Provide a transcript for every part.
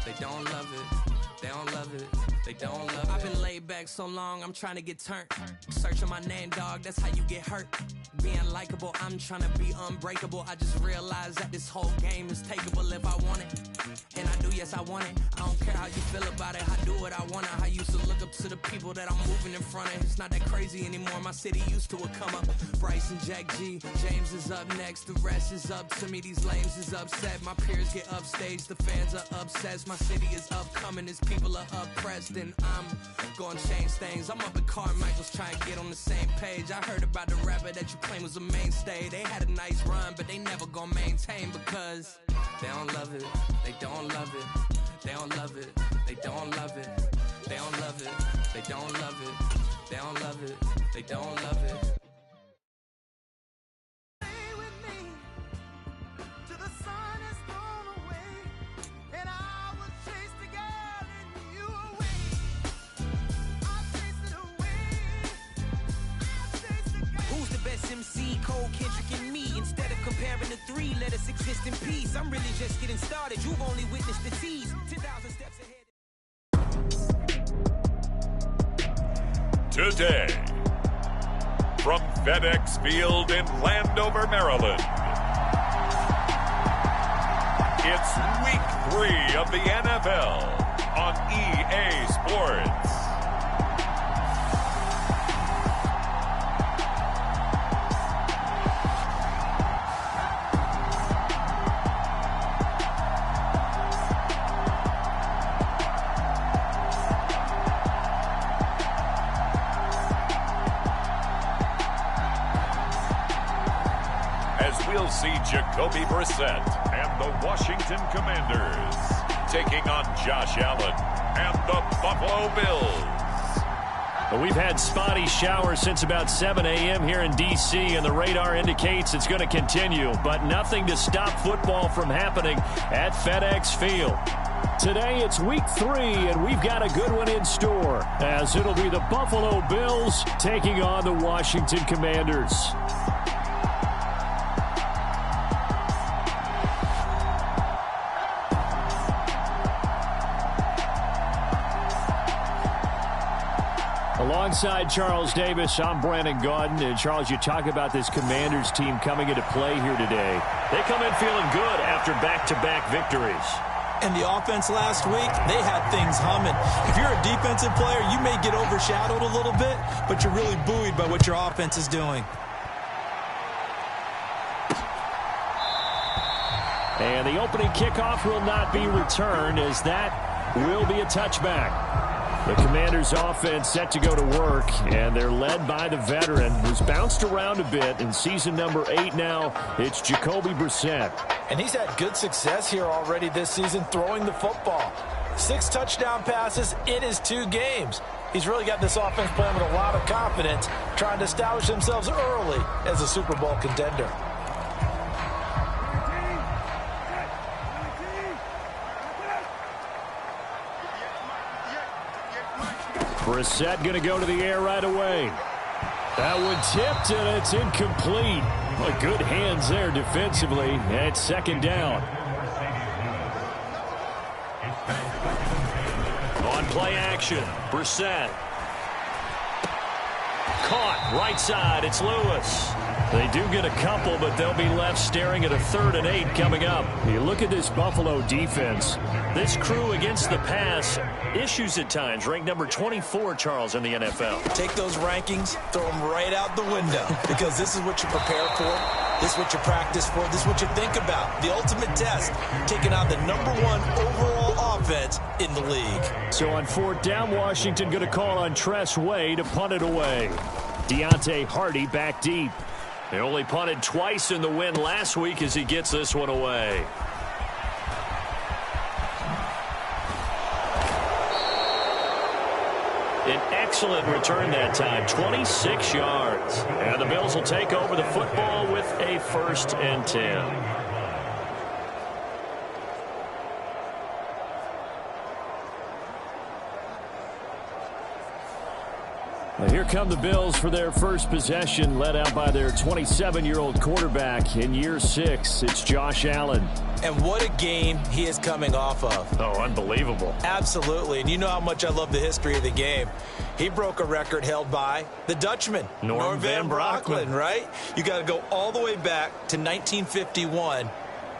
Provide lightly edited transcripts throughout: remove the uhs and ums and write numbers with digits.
They don't love it. They don't love it. They don't love it. I've been laid back so long, I'm trying to get turned. Searching my name, dog, that's how you get hurt. Being likable, I'm trying to be unbreakable. I just realized that this whole game is takeable if I want it. And I do, yes, I want it. I don't care how you feel about it. I do what I want to. I used to look up to the people that I'm moving in front of. It's not that crazy anymore. My city used to come up. Bryce and Jack G. James is up next. The rest is up to me. These lames is upset. My peers get upstage. The fans are obsessed. My city is upcoming. These people are oppressed. And I'm gonna change things. I'm up at Carmichael's trying to get on the same page. I heard about the rapper that you claim was a mainstay. They had a nice run, but they never gonna maintain because they don't love it. They don't love it. They don't love it. They don't love it. They don't love it. They don't love it. They don't love it. They don't love it. MC, Cole, Kendrick, and me. Instead of comparing the three, let us exist in peace. I'm really just getting started. You've only witnessed the tease. 10,000 steps ahead. Today, from FedEx Field in Landover, Maryland, it's Week 3 of the NFL on EA Sports. We'll see Jacoby Brissett and the Washington Commanders taking on Josh Allen and the Buffalo Bills. Well, we've had spotty showers since about 7 a.m. here in D.C., and the radar indicates it's going to continue, but nothing to stop football from happening at FedEx Field. Today it's Week 3, and we've got a good one in store, as it'll be the Buffalo Bills taking on the Washington Commanders. Alongside Charles Davis, I'm Brandon Gaudin. And Charles, you talk about this Commanders team coming into play here today. They come in feeling good after back-to-back victories. And the offense last week, they had things humming. If you're a defensive player, you may get overshadowed a little bit, but you're really buoyed by what your offense is doing. And the opening kickoff will not be returned, as that will be a touchback. The Commanders' offense set to go to work, and they're led by the veteran who's bounced around a bit in season number 8 now. It's Jacoby Brissett. And he's had good success here already this season throwing the football. 6 touchdown passes in his 2 games. He's really got this offense playing with a lot of confidence, trying to establish themselves early as a Super Bowl contender. Brissett going to go to the air right away. That one tipped, and it's incomplete. Well, good hands there defensively, and it's second down. On play action, Brissett. Caught, right side, it's Lewis. They do get a couple, but they'll be left staring at a 3rd and 8 coming up. You look at this Buffalo defense. This crew against the pass, issues at times, ranked number 24, Charles, in the NFL. Take those rankings, throw them right out the window, because this is what you prepare for. This is what you practice for. This is what you think about. The ultimate test, taking out the number 1 overall offense in the league. So on 4th down, Washington going to call on Tress Way to punt it away. Deontay Hardy back deep. They only punted twice in the win last week as he gets this one away. An excellent return that time, 26 yards. And the Bills will take over the football with a 1st and 10. Here come the Bills for their first possession, led out by their 27-year-old quarterback in year 6. It's Josh Allen. And what a game he is coming off of. Oh, unbelievable. Absolutely. And you know how much I love the history of the game. He broke a record held by the Dutchman, Norm Van Brocklin, right? You got to go all the way back to 1951.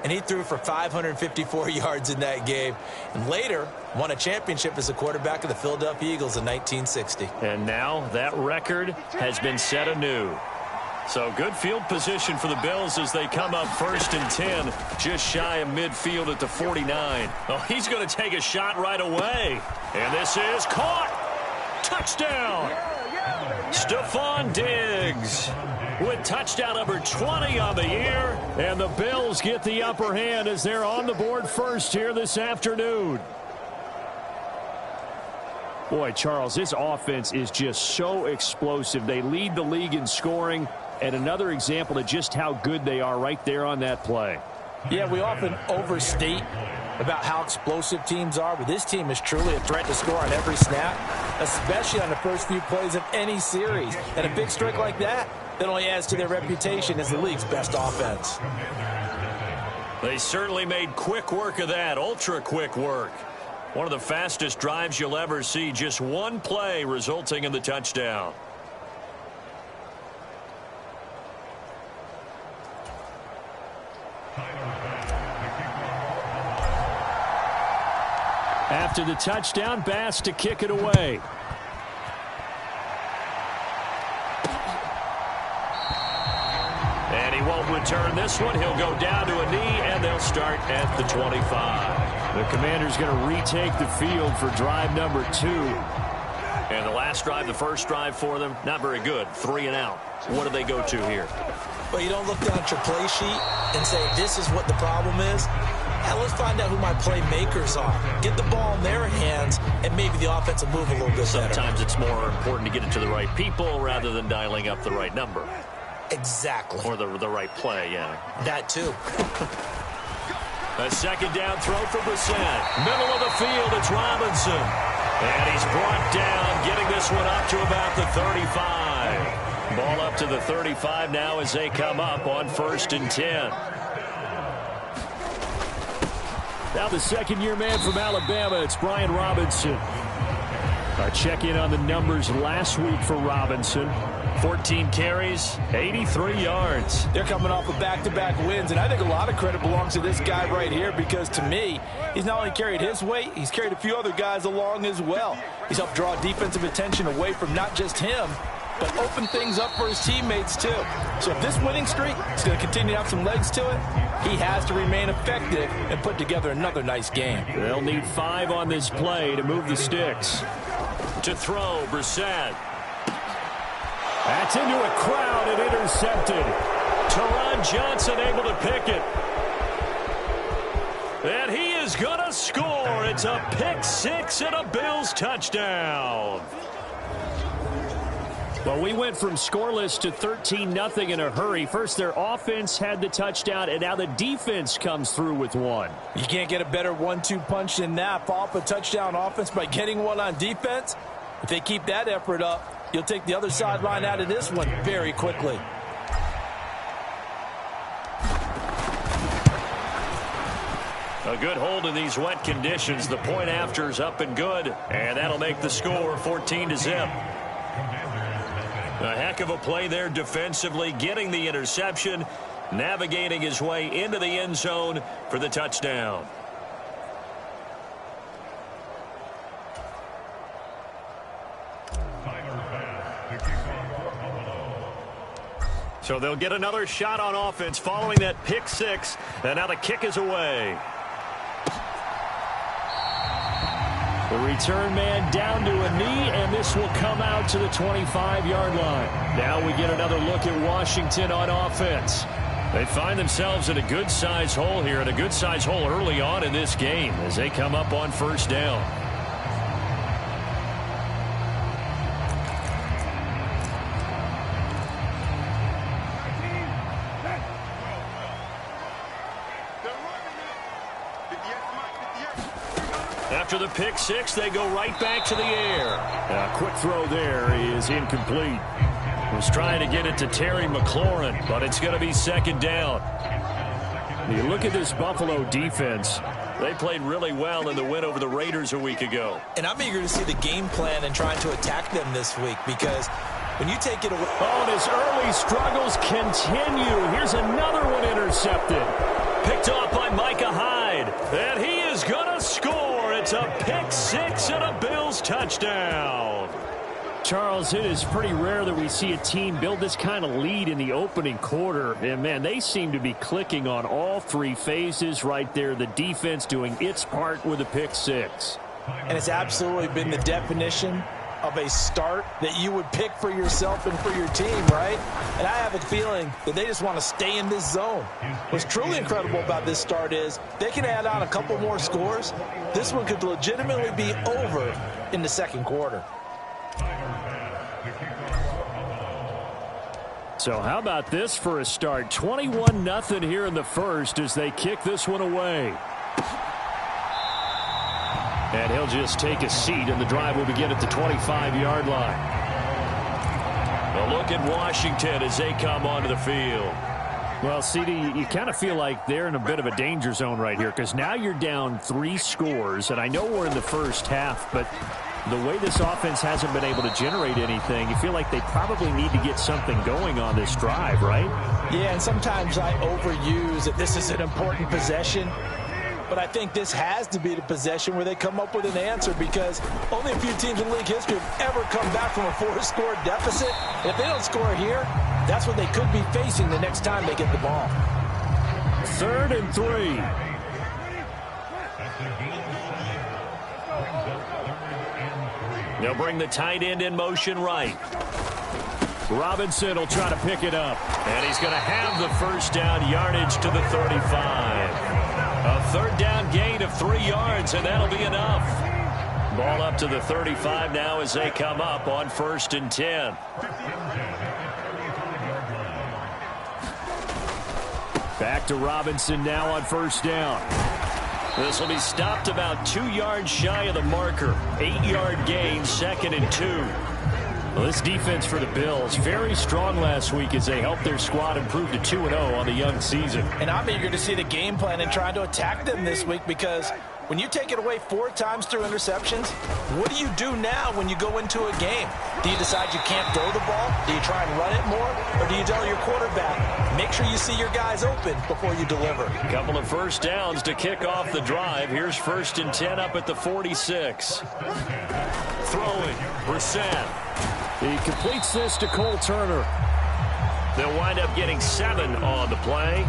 And he threw for 554 yards in that game. And later, won a championship as a quarterback of the Philadelphia Eagles in 1960. And now that record has been set anew. So good field position for the Bills as they come up 1st and 10, just shy of midfield at the 49. Oh, he's going to take a shot right away. And this is caught. Touchdown. Stephon Diggs with touchdown number 20 on the year. And the Bills get the upper hand as they're on the board first here this afternoon. Boy, Charles, this offense is just so explosive. They lead the league in scoring, and another example of just how good they are right there on that play. Yeah, we often overstate about how explosive teams are, but this team is truly a threat to score on every snap, especially on the first few plays of any series. And a big streak like that only adds to their reputation as the league's best offense. They certainly made quick work of that, ultra quick work. One of the fastest drives you'll ever see, just one play resulting in the touchdown. After the touchdown, Bass to kick it away. And he won't return this one. He'll go down to a knee, and they'll start at the 25. The Commanders going to retake the field for drive number 2. And the last drive, the first drive for them, not very good. 3 and out. What do they go to here? Well, you don't look down at your play sheet and say, this is what the problem is. Now let's find out who my playmakers are. Get the ball in their hands, and maybe the offense will move a little bit better. Sometimes it's more important to get it to the right people rather than dialing up the right number. Exactly. Or the right play, yeah. That too. A second down throw for Brissett. Middle of the field, it's Robinson. And he's brought down, getting this one up to about the 35. Ball up to the 35 now as they come up on 1st and 10. Now the second-year man from Alabama, it's Brian Robinson. A check-in on the numbers last week for Robinson. 14 carries, 83 yards. They're coming off of back-to-back wins, and I think a lot of credit belongs to this guy right here because, to me, he's not only carried his weight, he's carried a few other guys along as well. He's helped draw defensive attention away from not just him, but open things up for his teammates, too. So if this winning streak is going to continue to have some legs to it, he has to remain effective and put together another nice game. They'll need 5 on this play to move the sticks. To throw, Brissett. That's into a crowd and intercepted. Teron Johnson able to pick it. And he is going to score. It's a pick 6 and a Bills touchdown. Well, we went from scoreless to 13-0 in a hurry. First, their offense had the touchdown, and now the defense comes through with one. You can't get a better 1-2 punch than that. Follow up a touchdown offense by getting one on defense. If they keep that effort up, you'll take the other sideline out of this one very quickly. A good hold in these wet conditions. The point after is up and good, and that'll make the score 14-0. A heck of a play there defensively, getting the interception, navigating his way into the end zone for the touchdown. So they'll get another shot on offense following that pick 6, and now the kick is away. The return man down to a knee, and this will come out to the 25-yard line. Now we get another look at Washington on offense. They find themselves in a good-size hole here, and a good-size hole early on in this game as they come up on 1st down. After the pick six, they go right back to the air. A quick throw there is incomplete. Was trying to get it to Terry McLaurin, but it's going to be second down. You look at this Buffalo defense. They played really well in the win over the Raiders a week ago. And I'm eager to see the game plan and trying to attack them this week, because when you take it away... Oh, and his early struggles continue. Here's another one intercepted. Picked off by Micah Hyde. And he is going to score. It's a pick six and a Bills touchdown. Charles, it is pretty rare that we see a team build this kind of lead in the opening quarter. And, man, they seem to be clicking on all three phases right there. The defense doing its part with a pick six. And it's absolutely been the definition of a start that you would pick for yourself and for your team, right? And I have a feeling that they just want to stay in this zone. What's truly incredible about this start is they can add on a couple more scores. This one could legitimately be over in the second quarter. So how about this for a start? 21-0 here in the first as they kick this one away. And he'll just take a seat, and the drive will begin at the 25-yard line. A look at Washington as they come onto the field. Well, CD, you kind of feel like they're in a bit of a danger zone right here, because now you're down 3 scores, and I know we're in the first half, but the way this offense hasn't been able to generate anything, you feel like they probably need to get something going on this drive, right? Yeah, and sometimes I overuse that this is an important possession. But I think this has to be the possession where they come up with an answer, because only a few teams in league history have ever come back from a 4-score deficit. And if they don't score here, that's what they could be facing the next time they get the ball. 3rd and 3. They'll bring the tight end in motion right. Robinson will try to pick it up. And he's going to have the first down, yardage to the 35. A 3rd down gain of 3 yards, and that'll be enough. Ball up to the 35 now as they come up on 1st and 10. Back to Robinson now on 1st down. This will be stopped about 2 yards shy of the marker. 8-yard gain, 2nd and 2. Well, this defense for the Bills, very strong last week as they helped their squad improve to 2-0 on the young season. And I'm eager to see the game plan and trying to attack them this week, because when you take it away 4 times through interceptions, what do you do now when you go into a game? Do you decide you can't throw the ball? Do you try and run it more? Or do you tell your quarterback, make sure you see your guys open before you deliver? A couple of first downs to kick off the drive. Here's 1st and 10 up at the 46. Throwing, Brissett. He completes this to Cole Turner. They'll wind up getting 7 on the play,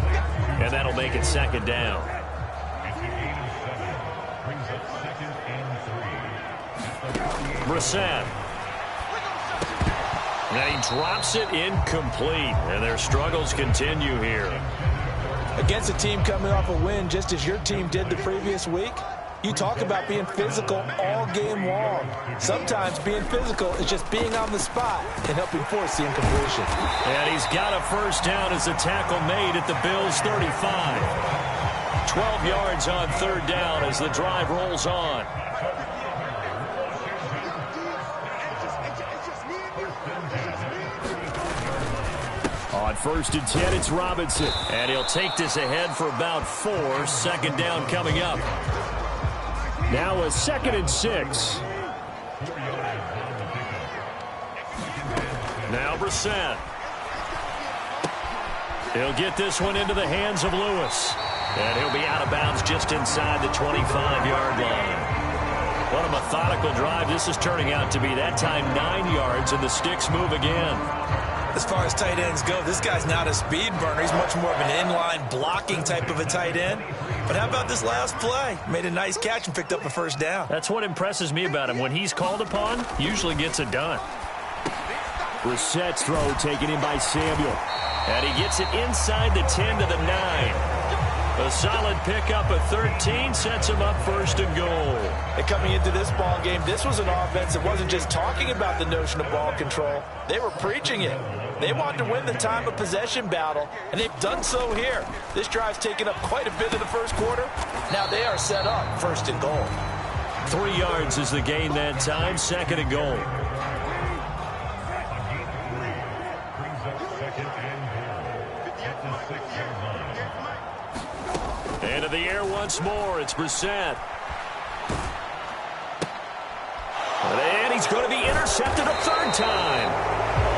and that'll make it 2nd down. Brissett. And he drops it incomplete, and their struggles continue here. Against a team coming off a win just as your team did the previous week, you talk about being physical all game long. Sometimes being physical is just being on the spot and helping force the incompletion. And he's got a first down as the tackle made at the Bills' 35. 12 yards on 3rd down as the drive rolls on. On 1st and 10, it's Robinson. And he'll take this ahead for about 4. 2nd down coming up. Now a 2nd and 6. Now Brissett. He'll get this one into the hands of Lewis. And he'll be out of bounds just inside the 25-yard line. What a methodical drive this is turning out to be. That time 9 yards, and the sticks move again. As far as tight ends go, this guy's not a speed burner. He's much more of an inline blocking type of a tight end. But how about this last play? Made a nice catch and picked up a first down. That's what impresses me about him. When he's called upon, usually gets it done. Brissett's throw taken in by Samuel. And he gets it inside the 10 to the 9. A solid pickup of 13 sets him up 1st and goal. And coming into this ball game, this was an offense that wasn't just talking about the notion of ball control. They were preaching it. They wanted to win the time of possession battle, and they've done so here. This drive's taken up quite a bit of the first quarter. Now they are set up 1st and goal. 3 yards is the gain that time. 2nd and goal. Into the air once more. It's Brissett. And he's going to be intercepted a 3rd time.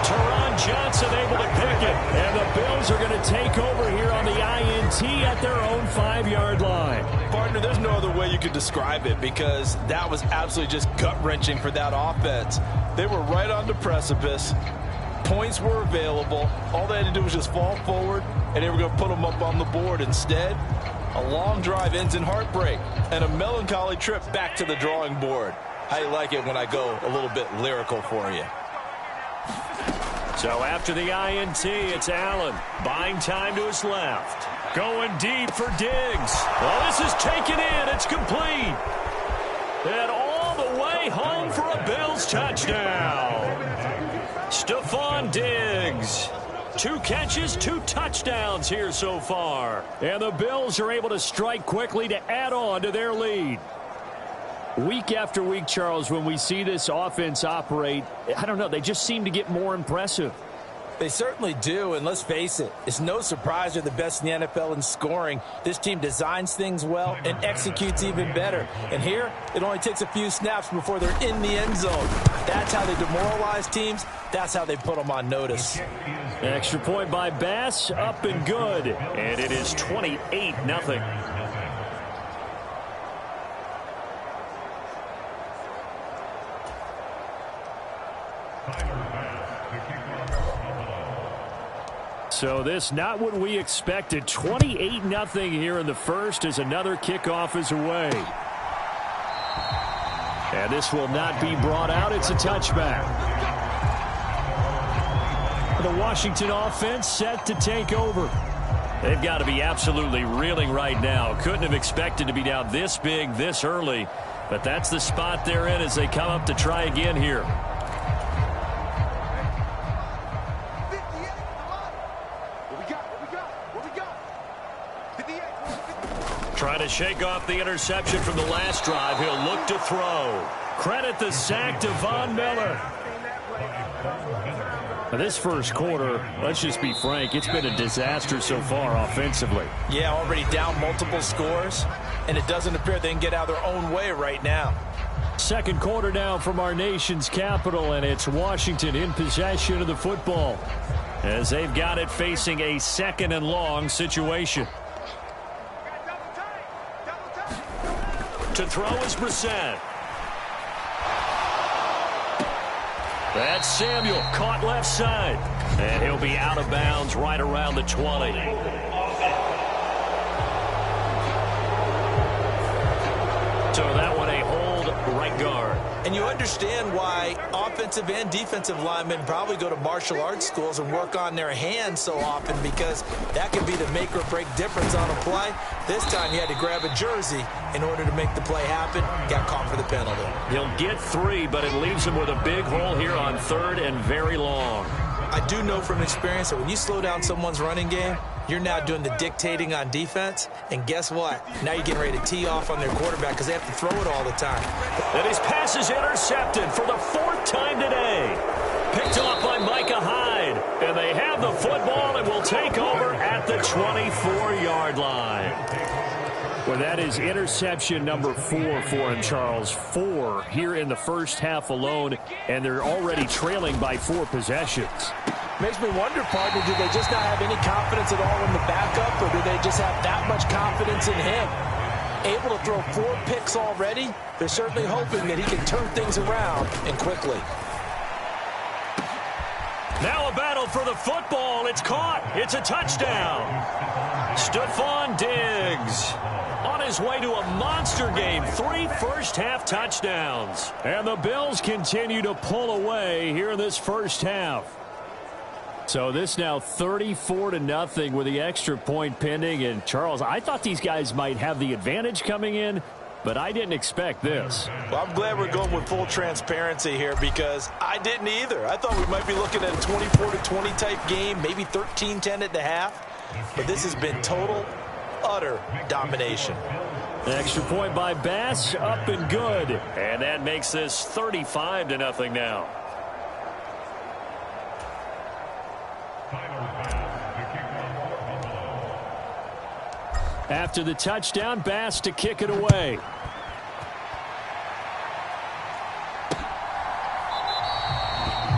Teron Johnson able to pick it. And the Bills are going to take over here on the INT at their own 5-yard line. Partner, there's no other way you could describe it because that was absolutely just gut-wrenching for that offense. They were right on the precipice. Points were available. All they had to do was just fall forward, and they were going to put them up on the board. Instead, a long drive ends in heartbreak and a melancholy trip back to the drawing board. How you like it when I go a little bit lyrical for you? So after the INT, it's Allen. Buying time to his left. Going deep for Diggs. Well, this is taken in. It's complete. And all the way home for a Bills touchdown. Stephon Diggs. 2 catches, 2 touchdowns here so far. And the Bills are able to strike quickly to add on to their lead. Week after week, Charles, when we see this offense operate, I don't know, they just seem to get more impressive. They certainly do, and let's face it, it's no surprise they're the best in the NFL in scoring. This team designs things well and executes even better. And here, it only takes a few snaps before they're in the end zone. That's how they demoralize teams. That's how they put them on notice. Extra point by Bass, up and good. And it is 28-0. So this not what we expected. 28-0 here in the first as another kickoff is away. And this will not be brought out. It's a touchback. The Washington offense set to take over. They've got to be absolutely reeling right now. Couldn't have expected to be down this big this early. But that's the spot they're in as they come up to try again here. Trying to shake off the interception from the last drive. He'll look to throw. Credit the sack to Von Miller. Now this first quarter, let's just be frank, it's been a disaster so far offensively. Yeah, already down multiple scores, and it doesn't appear they can get out of their own way right now. Second quarter now from our nation's capital, and it's Washington in possession of the football as they've got it facing a 2nd and long situation. To throw is Brissett. That's Samuel, caught left side. And he'll be out of bounds right around the 20. So that one a hold right guard. And you understand why offensive and defensive linemen probably go to martial arts schools and work on their hands so often, because that can be the make or break difference on a play. This time he had to grab a jersey in order to make the play happen. Got caught for the penalty. He'll get 3, but it leaves him with a big hole here on 3rd and very long. I do know from experience that when you slow down someone's running game, you're now doing the dictating on defense. And guess what? Now you're getting ready to tee off on their quarterback because they have to throw it all the time. And his pass is intercepted for the 4th time today. Picked off by Micah Hyde. And they have the football and will take over at the 24-yard line. Well, that is interception number 4 for him, Charles. 4 here in the first half alone, and they're already trailing by 4 possessions. Makes me wonder, partner, do they just not have any confidence at all in the backup, or do they just have that much confidence in him? Able to throw 4 picks already, they're certainly hoping that he can turn things around and quickly. Now a battle for the football. It's caught. It's a touchdown. Stephon Diggs on his way to a monster game. 3 first-half touchdowns. And the Bills continue to pull away here in this first half. So this now 34-0 with the extra point pending. And, Charles, I thought these guys might have the advantage coming in, but I didn't expect this. Well, I'm glad we're going with full transparency here, because I didn't either. I thought we might be looking at a 24-20 type game, maybe 13-10 at the half. But this has been total, utter domination. Extra point by Bass, up and good. And that makes this 35-0 now. After the touchdown, Bass to kick it away.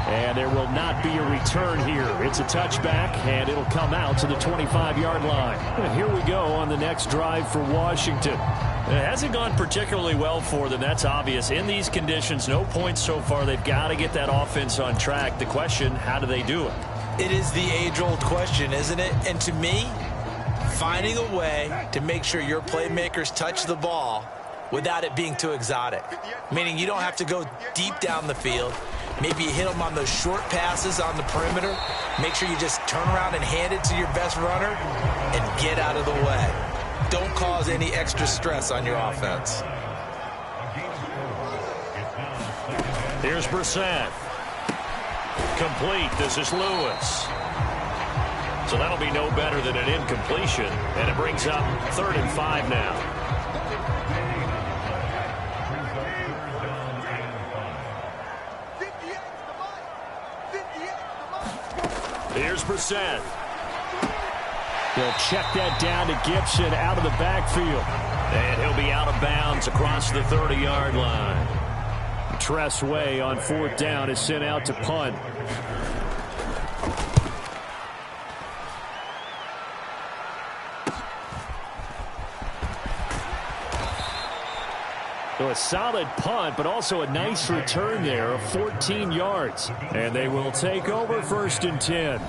And there will not be a return here. It's a touchback, and it'll come out to the 25-yard line. And here we go on the next drive for Washington. It hasn't gone particularly well for them. That's obvious. In these conditions, no points so far. They've got to get that offense on track. The question, how do they do it? It is the age-old question, isn't it? And to me, finding a way to make sure your playmakers touch the ball without it being too exotic. Meaning you don't have to go deep down the field. Maybe you hit them on those short passes on the perimeter. Make sure you just turn around and hand it to your best runner and get out of the way. Don't cause any extra stress on your offense. Here's Brissett. Complete. This is Lewis. So that'll be no better than an incompletion. And it brings up 3rd and 5 now. Here's Brissett. He'll check that down to Gibson out of the backfield. And he'll be out of bounds across the 30-yard line. Tress Way on 4th down is sent out to punt. So a solid punt, but also a nice return there of 14 yards. And they will take over 1st and 10.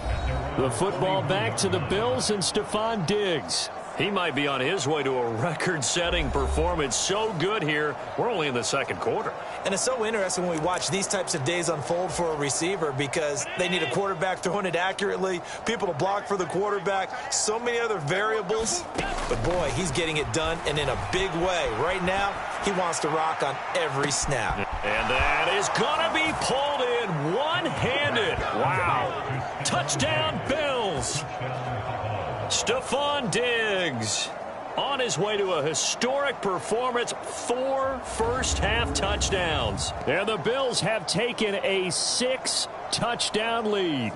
The football back to the Bills and Stephon Diggs. He might be on his way to a record-setting performance. So good here. We're only in the 2nd quarter. And it's so interesting when we watch these types of days unfold for a receiver because they need a quarterback throwing it accurately, people to block for the quarterback, so many other variables. But, boy, he's getting it done and in a big way. Right now, he wants to rock on every snap. And that is going to be pulled in one-handed. Wow. Touchdown, Bills. Stephon Diggs on his way to a historic performance, 4 first-half touchdowns. And the Bills have taken a 6-touchdown lead.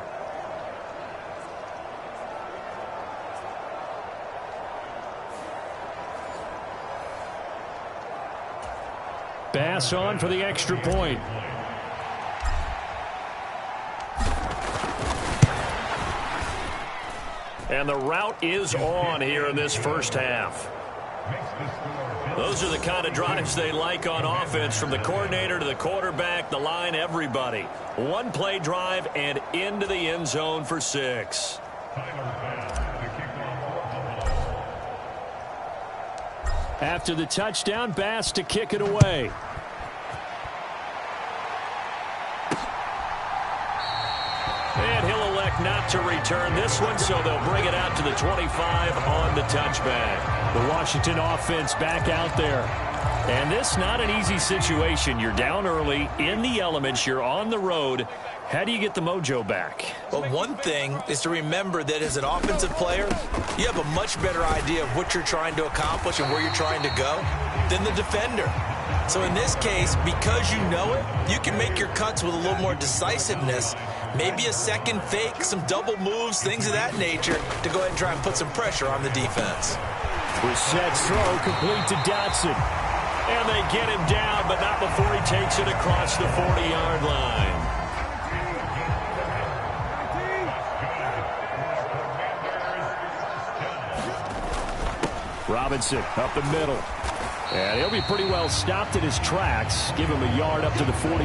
Bass on for the extra point. And the route is on here in this first half. Those are the kind of drives they like on offense, from the coordinator to the quarterback, the line, everybody. One-play drive and into the end zone for 6. After the touchdown, Bass to kick it away. And he'll elect not to return this one, so they'll bring it out to the 25 on the touchback. The Washington offense back out there. And this not an easy situation. You're down early, in the elements, you're on the road. How do you get the mojo back? Well, one thing is to remember that as an offensive player, you have a much better idea of what you're trying to accomplish and where you're trying to go than the defender. So in this case, because you know it, you can make your cuts with a little more decisiveness. Maybe a second fake, some double moves, things of that nature to go ahead and try and put some pressure on the defense. Brissett's throw complete to Dotson. And they get him down, but not before he takes it across the 40-yard line. Robinson up the middle. And he'll be pretty well stopped in his tracks. Give him a yard up to the 42.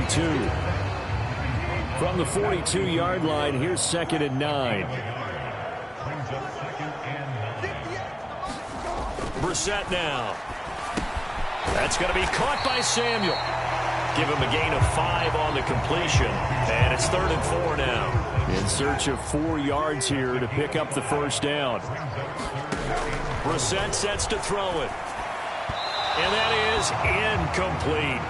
From the 42-yard line, here's 2nd and 9. Brissett now. That's going to be caught by Samuel. Give him a gain of 5 on the completion. And it's 3rd and 4 now. In search of 4 yards here to pick up the first down. Brissett sets to throw it. And that is incomplete.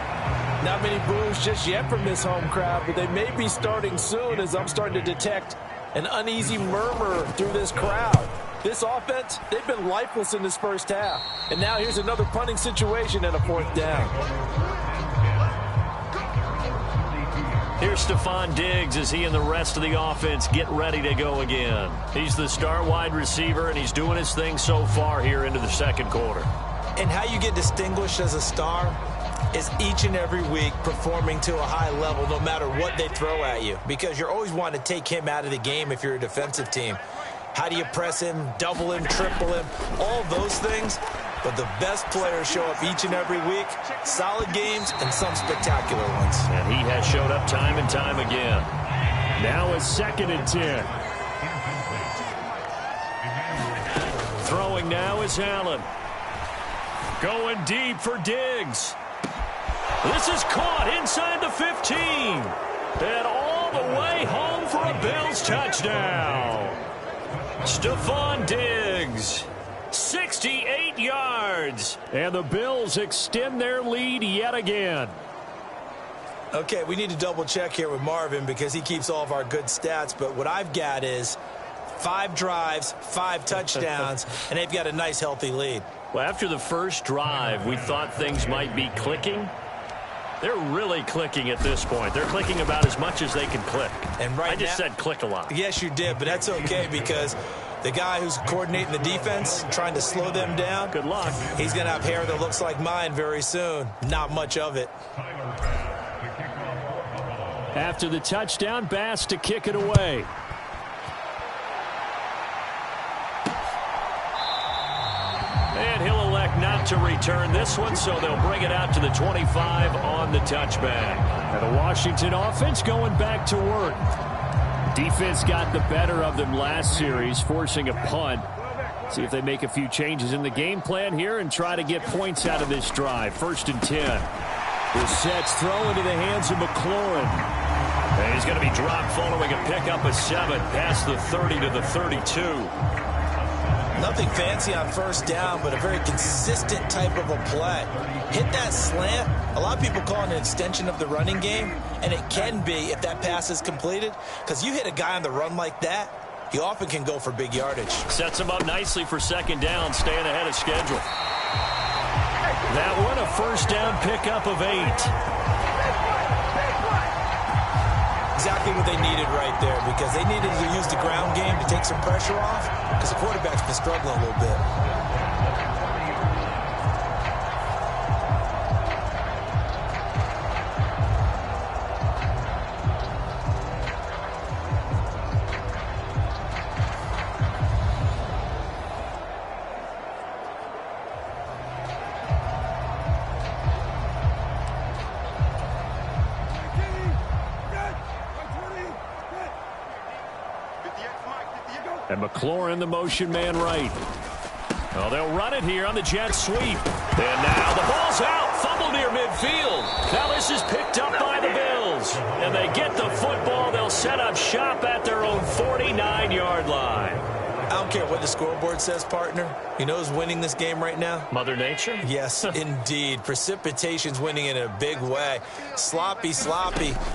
Not many boos just yet from this home crowd, but they may be starting soon as I'm starting to detect an uneasy murmur through this crowd. This offense, they've been lifeless in this first half. And now here's another punting situation and a 4th down. Here's Stephon Diggs as he and the rest of the offense get ready to go again. He's the star wide receiver, and he's doing his thing so far here into the second quarter. And how you get distinguished as a star is each and every week performing to a high level no matter what they throw at you, because you're always wanting to take him out of the game if you're a defensive team. How do you press him, double him, triple him, all those things? But the best players show up each and every week, solid games and some spectacular ones. And he has showed up time and time again. Now a 2nd and 10. Throwing now is Allen. Going deep for Diggs. This is caught inside the 15. And all the way home for a Bills touchdown. Stephon Diggs, 68 yards. And the Bills extend their lead yet again. Okay, we need to double check here with Marvin because he keeps all of our good stats. But what I've got is 5 drives, 5 touchdowns, and they've got a nice, healthy lead. Well, after the first drive, we thought things might be clicking. They're really clicking at this point. They're clicking about as much as they can click. And right I just said click a lot. Yes, you did, but that's okay because the guy who's coordinating the defense, trying to slow them down, good luck. He's going to have hair that looks like mine very soon. Not much of it. After the touchdown, Bass to kick it away. And he'll elect not to return this one, so they'll bring it out to the 25 on the touchback. And the Washington offense going back to work. Defense got the better of them last series, forcing a punt. See if they make a few changes in the game plan here and try to get points out of this drive. 1st and 10. Brissett's throw into the hands of McLaurin. And he's going to be dropped following a pickup of 7 past the 30 to the 32. Nothing fancy on 1st down, but a very consistent type of a play. Hit that slant. A lot of people call it an extension of the running game, and it can be if that pass is completed, because you hit a guy on the run like that, he often can go for big yardage. Sets him up nicely for 2nd down, staying ahead of schedule. That one a 1st down pickup of 8. Exactly what they needed right there, because they needed to use the ground game to take some pressure off, because the quarterback's been struggling a little bit. And McLaurin, the motion man right. Well, they'll run it here on the jet sweep. And now the ball's out. Fumble near midfield. Now this is picked up by the Bills. And they get the football. They'll set up shop at their own 49-yard line. I don't care what the scoreboard says, partner. You know who's winning this game right now? Mother Nature? Yes, indeed. Precipitation's winning in a big way. Sloppy,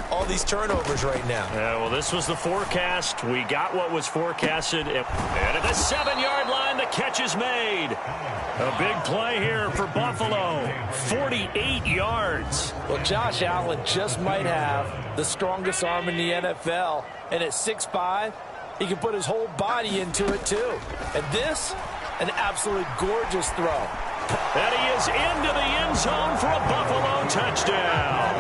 all these turnovers right now. Yeah, well, this was the forecast. We got what was forecasted. And at the 7-yard line, the catch is made. A big play here for Buffalo. 48 yards. Well, Josh Allen just might have the strongest arm in the NFL. And at 6'5", he can put his whole body into it, too. And this, an absolutely gorgeous throw. And he is into the end zone for a Buffalo touchdown.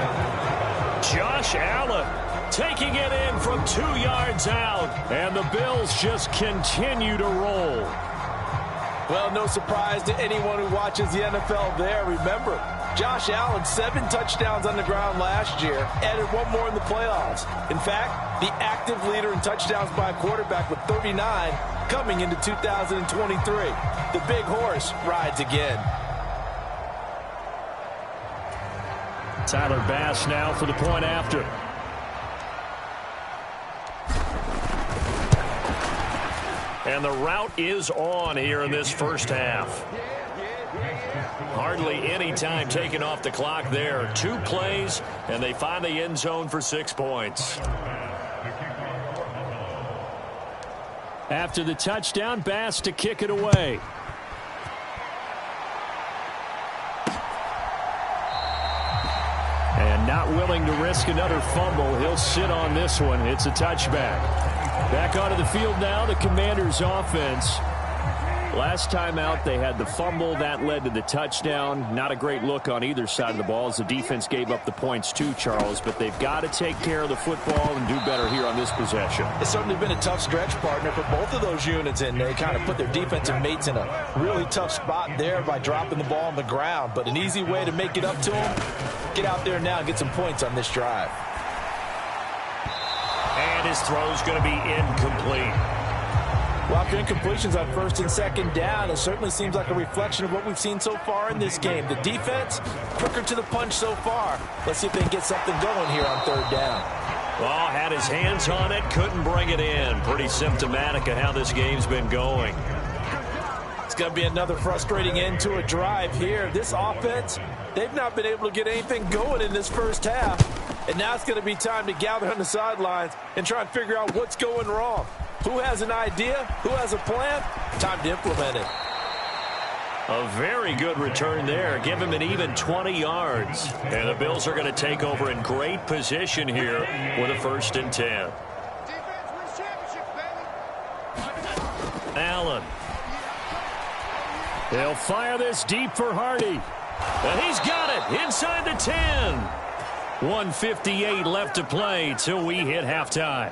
Josh Allen taking it in from 2 yards out. And the Bills just continue to roll. Well, no surprise to anyone who watches the NFL there. Remember, Josh Allen, 7 touchdowns on the ground last year, added 1 more in the playoffs. In fact, the active leader in touchdowns by a quarterback with 39 coming into 2023. The big horse rides again. Tyler Bass now for the point after. And the route is on here in this first half. Hardly any time taken off the clock there. 2 plays, and they find the end zone for 6 points. After the touchdown, Bass to kick it away. And not willing to risk another fumble. He'll sit on this one. It's a touchback. Back onto the field now, the Commanders' offense. Last time out, they had the fumble. That led to the touchdown. Not a great look on either side of the ball as the defense gave up the points too, Charles. But they've got to take care of the football and do better here on this possession. It's certainly been a tough stretch, partner, for both of those units, and they kind of put their defensive mates in a really tough spot there by dropping the ball on the ground. But an easy way to make it up to them, get out there now and get some points on this drive. And his throw's going to be incomplete. Well, after incompletions on first and second down, it certainly seems like a reflection of what we've seen so far in this game. The defense, quicker to the punch so far. Let's see if they can get something going here on third down. Well, had his hands on it, couldn't bring it in. Pretty symptomatic of how this game's been going. It's going to be another frustrating end to a drive here. This offense, they've not been able to get anything going in this first half. And now it's going to be time to gather on the sidelines and try and figure out what's going wrong. Who has an idea? Who has a plan? Time to implement it. A very good return there. Give him an even 20 yards. And the Bills are going to take over in great position here with a 1st and 10. Allen. They'll fire this deep for Hardy. And he's got it inside the 10. 1:58 left to play till we hit halftime.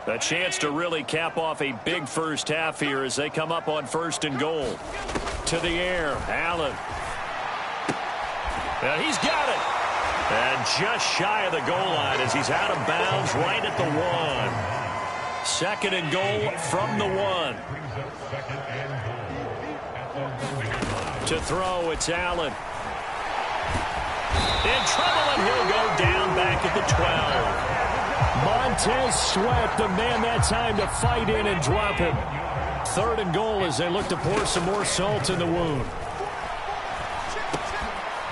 A chance to really cap off a big first half here as they come up on 1st and goal. To the air, Allen. And he's got it. And just shy of the goal line as he's out of bounds right at the 1. 2nd and goal from the 1. To throw, it's Allen. In trouble, and he'll go down back at the 12. Montez Sweat, the man that time to fight in and drop him. 3rd and goal as they look to pour some more salt in the wound.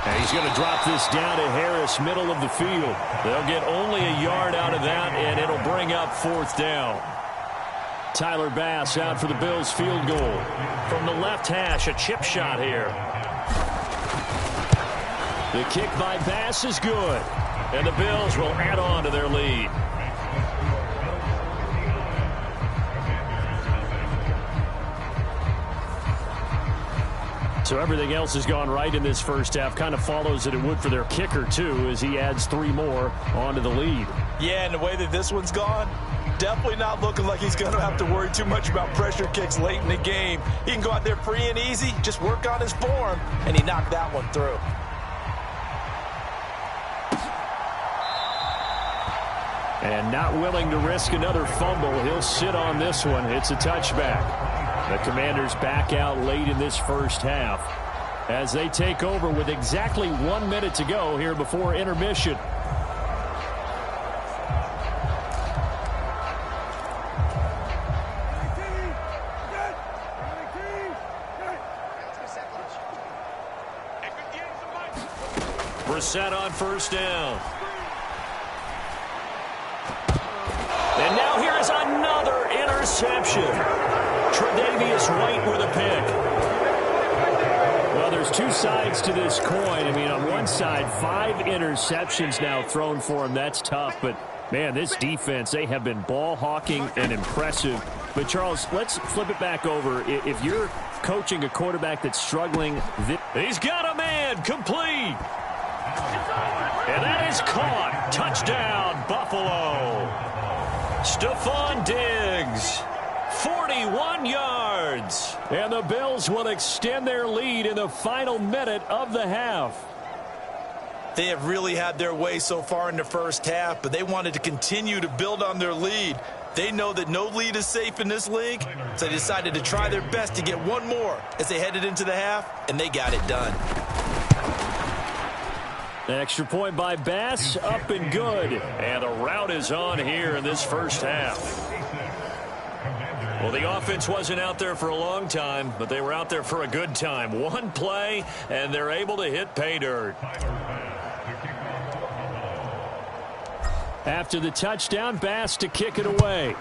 And he's going to drop this down to Harris, middle of the field. They'll get only a yard out of that, and it'll bring up 4th down. Tyler Bass out for the Bills field goal. From the left hash, a chip shot here. The kick by Bass is good. And the Bills will add on to their lead. So everything else has gone right in this first half. Kind of follows that it would for their kicker, too, as he adds 3 more onto the lead. Yeah, and the way that this one's gone, definitely not looking like he's going to have to worry too much about pressure kicks late in the game. He can go out there free and easy, just work on his form, and he knocked that one through. And not willing to risk another fumble. He'll sit on this one. It's a touchback. The Commanders back out late in this first half as they take over with exactly 1 minute to go here before intermission. Brissett on 1st down. And now here is another interception. Tre'Davious White with a pick. Well, there's 2 sides to this coin. I mean, on one side, 5 interceptions now thrown for him. That's tough. But, man, this defense, they have been ball hawking and impressive. But, Charles, let's flip it back over. If you're coaching a quarterback that's struggling, he's got a man complete. And that is caught. Touchdown, Buffalo. Stephon Diggs, 41 yards. And the Bills will extend their lead in the final minute of the half. They have really had their way so far in the first half, but they wanted to continue to build on their lead. They know that no lead is safe in this league, so they decided to try their best to get one more as they headed into the half, and they got it done. An extra point by Bass, up and good. And the route is on here in this first half. Well, the offense wasn't out there for a long time, but they were out there for a good time. 1 play, and they're able to hit pay dirt. After the touchdown, Bass to kick it away.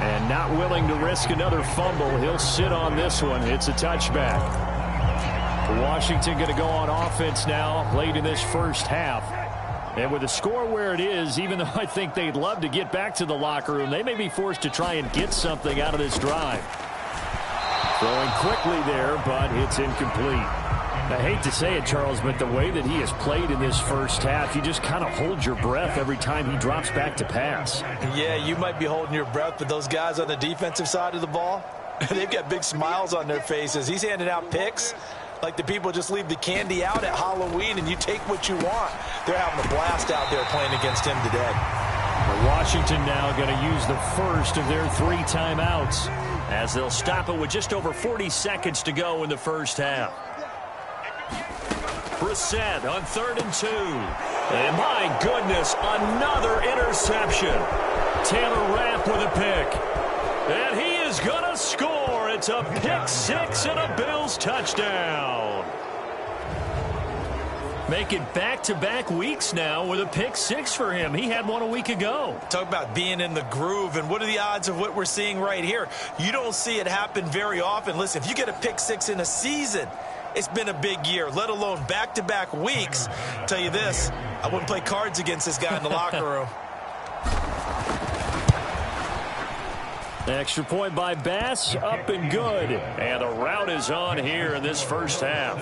And not willing to risk another fumble. He'll sit on this one. It's a touchback. Washington going to go on offense now late in this first half. And with the score where it is, even though I think they'd love to get back to the locker room, they may be forced to try and get something out of this drive. Throwing quickly there, but it's incomplete. I hate to say it, Charles, but the way that he has played in this first half, you just kind of hold your breath every time he drops back to pass. Yeah, you might be holding your breath, but those guys on the defensive side of the ball, they've got big smiles on their faces. He's handing out picks like the people just leave the candy out at Halloween and you take what you want. They're having a blast out there playing against him today. Washington now going to use the first of their 3 timeouts as they'll stop it with just over 40 seconds to go in the first half. Brissett on 3rd and 2. And my goodness, another interception. Taylor Rapp with a pick. And he is going to score. It's a pick 6 and a Bills touchdown. Make it back-to-back weeks now with a pick 6 for him. He had one a week ago. Talk about being in the groove, and what are the odds of what we're seeing right here? You don't see it happen very often. Listen, if you get a pick 6 in a season, it's been a big year, let alone back-to-back weeks. I'll tell you this, I wouldn't play cards against this guy in the locker room. Extra point by Bass, up and good. And the route is on here in this first half.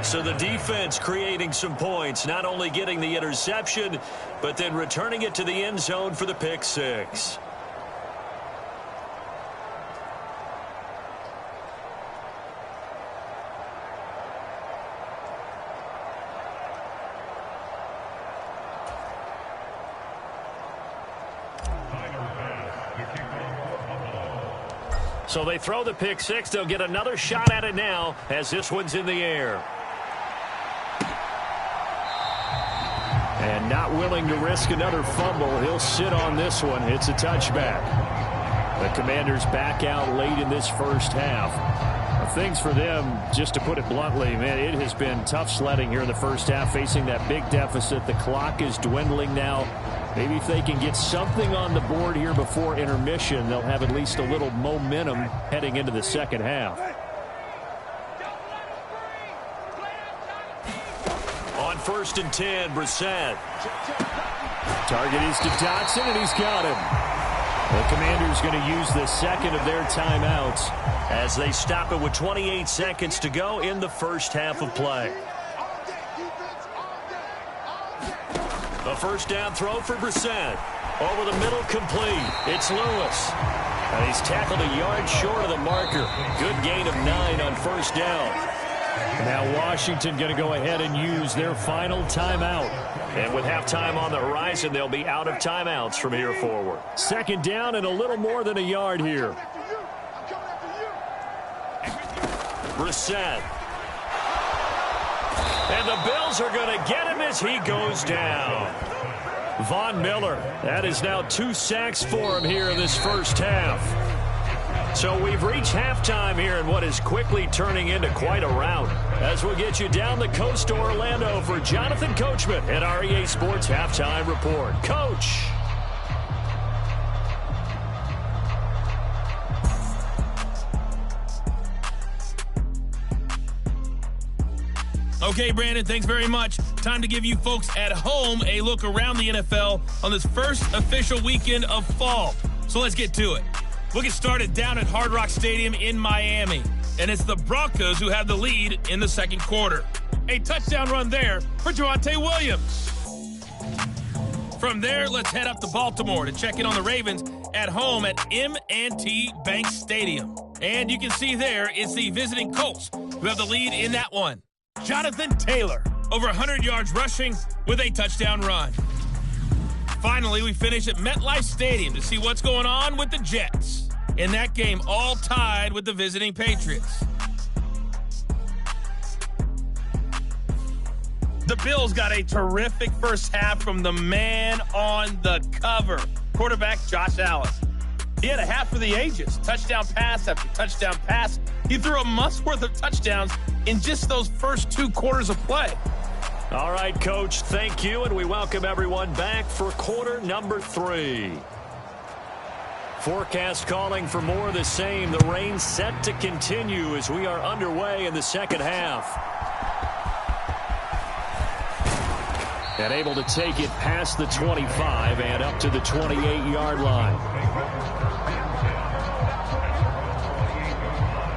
So the defense creating some points, not only getting the interception, but then returning it to the end zone for the pick 6. So they throw the pick 6. They'll get another shot at it now as this one's in the air. And not willing to risk another fumble. He'll sit on this one. It's a touchback. The Commanders back out late in this first half. Things for them, just to put it bluntly, man, it has been tough sledding here in the first half, facing that big deficit. The clock is dwindling now. Maybe if they can get something on the board here before intermission, they'll have at least a little momentum heading into the second half. On 1st and 10, Brissett. Target is to Dotson, and he's got him. The Commanders going to use the second of their timeouts as they stop it with 28 seconds to go in the first half of play. A first down throw for Brissett. Over the middle, complete. It's Lewis. And he's tackled a yard short of the marker. Good gain of 9 on first down. Now Washington going to go ahead and use their final timeout. And with halftime on the horizon, they'll be out of timeouts from here forward. Second down and a little more than a yard here. Brissett. And the Bills are going to get him as he goes down. Von Miller, that is now 2 sacks for him here in this first half. So we've reached halftime here in what is quickly turning into quite a rout. As we'll get you down the coast to Orlando for Jonathan Coachman at our EA Sports Halftime Report. Coach. Okay, Brandon, thanks very much. Time to give you folks at home a look around the NFL on this first official weekend of fall. So let's get to it. We'll get started down at Hard Rock Stadium in Miami. And it's the Broncos who have the lead in the second quarter. A touchdown run there for Javonte Williams. From there, let's head up to Baltimore to check in on the Ravens at home at M&T Bank Stadium. And you can see there it's the visiting Colts who have the lead in that one. Jonathan Taylor, over 100 yards rushing with a touchdown run. Finally, we finish at MetLife Stadium to see what's going on with the Jets. In that game, all tied with the visiting Patriots. The Bills got a terrific first half from the man on the cover, quarterback Josh Allen. He had a half for the ages, touchdown pass after touchdown pass. He threw a month's worth of touchdowns in just those first 2 quarters of play. All right, Coach, thank you, and we welcome everyone back for quarter number 3. Forecast calling for more of the same. The rain set to continue as we are underway in the second half. And able to take it past the 25 and up to the 28-yard line.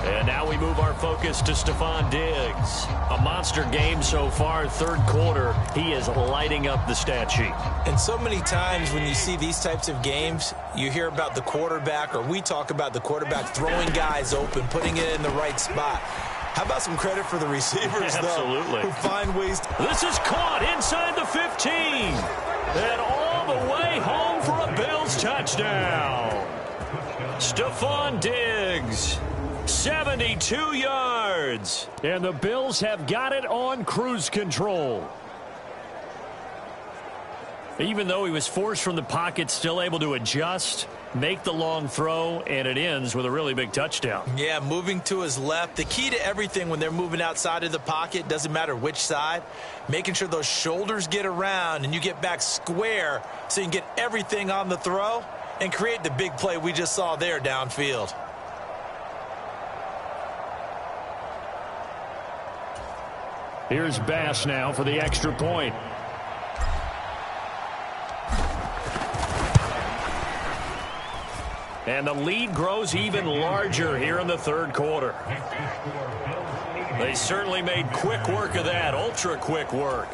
And now we move our focus to Stephon Diggs. A monster game so far, third quarter. He is lighting up the stat sheet. And so many times when you see these types of games, you hear about the quarterback, or we talk about the quarterback throwing guys open, putting it in the right spot. How about some credit for the receivers, Absolutely. though, who find ways to... This is caught inside the 15. And all the way home for a Bills touchdown. Stephon Diggs, 72 yards. And the Bills have got it on cruise control. Even though he was forced from the pocket, still able to adjust, make the long throw, and it ends with a really big touchdown. Yeah, moving to his left. The key to everything when they're moving outside of the pocket, doesn't matter which side, making sure those shoulders get around and you get back square so you can get everything on the throw and create the big play we just saw there downfield. Here's Bass now for the extra point. And the lead grows even larger here in the third quarter. They certainly made quick work of that, ultra quick work.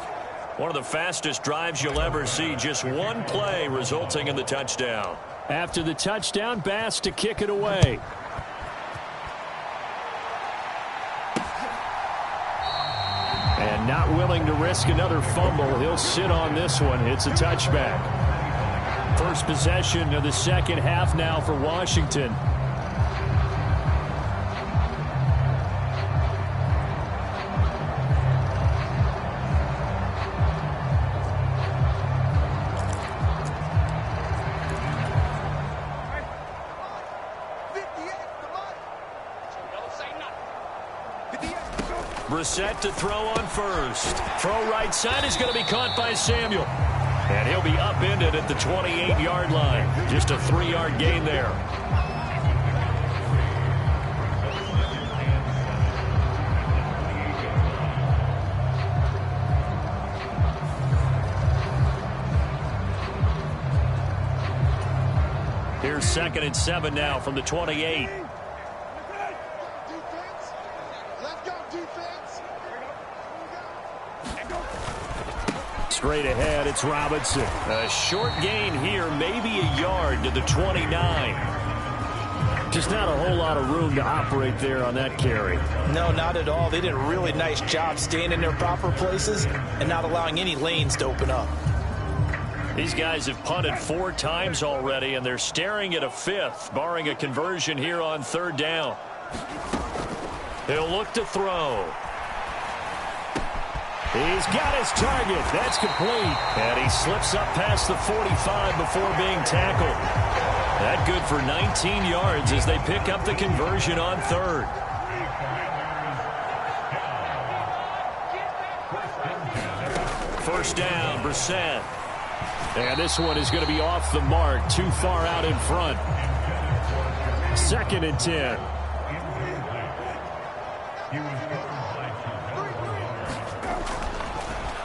One of the fastest drives you'll ever see, just one play resulting in the touchdown. After the touchdown, Bass to kick it away. And not willing to risk another fumble, he'll sit on this one. It's a touchback. First possession of the second half now for Washington. Brissett to throw on first. Throw right side is going to be caught by Samuel. And he'll be upended at the 28-yard line. Just a 3-yard gain there. Here's 2nd and 7 now from the 28. Straight ahead, it's Robinson. A short gain here, maybe a yard to the 29. Just not a whole lot of room to operate there on that carry. No, not at all. They did a really nice job staying in their proper places and not allowing any lanes to open up. These guys have punted 4 times already, and they're staring at a 5th, barring a conversion here on 3rd down. He'll look to throw. He's got his target. That's complete. And he slips up past the 45 before being tackled. That good for 19 yards as they pick up the conversion on 3rd. First down, Brissett. And this one is going to be off the mark, too far out in front. 2nd and 10.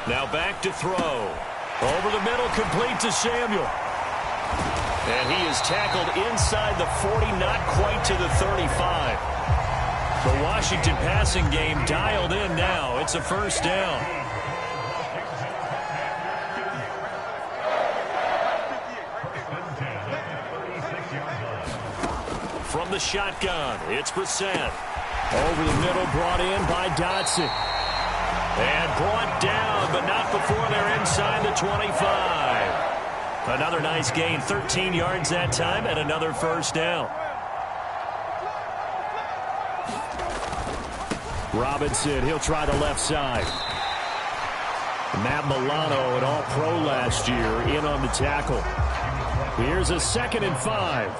Now back to throw. Over the middle, complete to Samuel. And he is tackled inside the 40, not quite to the 35. The Washington passing game dialed in now. It's a first down. From the shotgun, it's Brissett. Over the middle, brought in by Dotson. And brought down, but not before they're inside the 25. Another nice gain, 13 yards that time, and another first down. Robinson, he'll try the left side. Matt Milano, an all-pro last year, in on the tackle. Here's a 2nd and 5.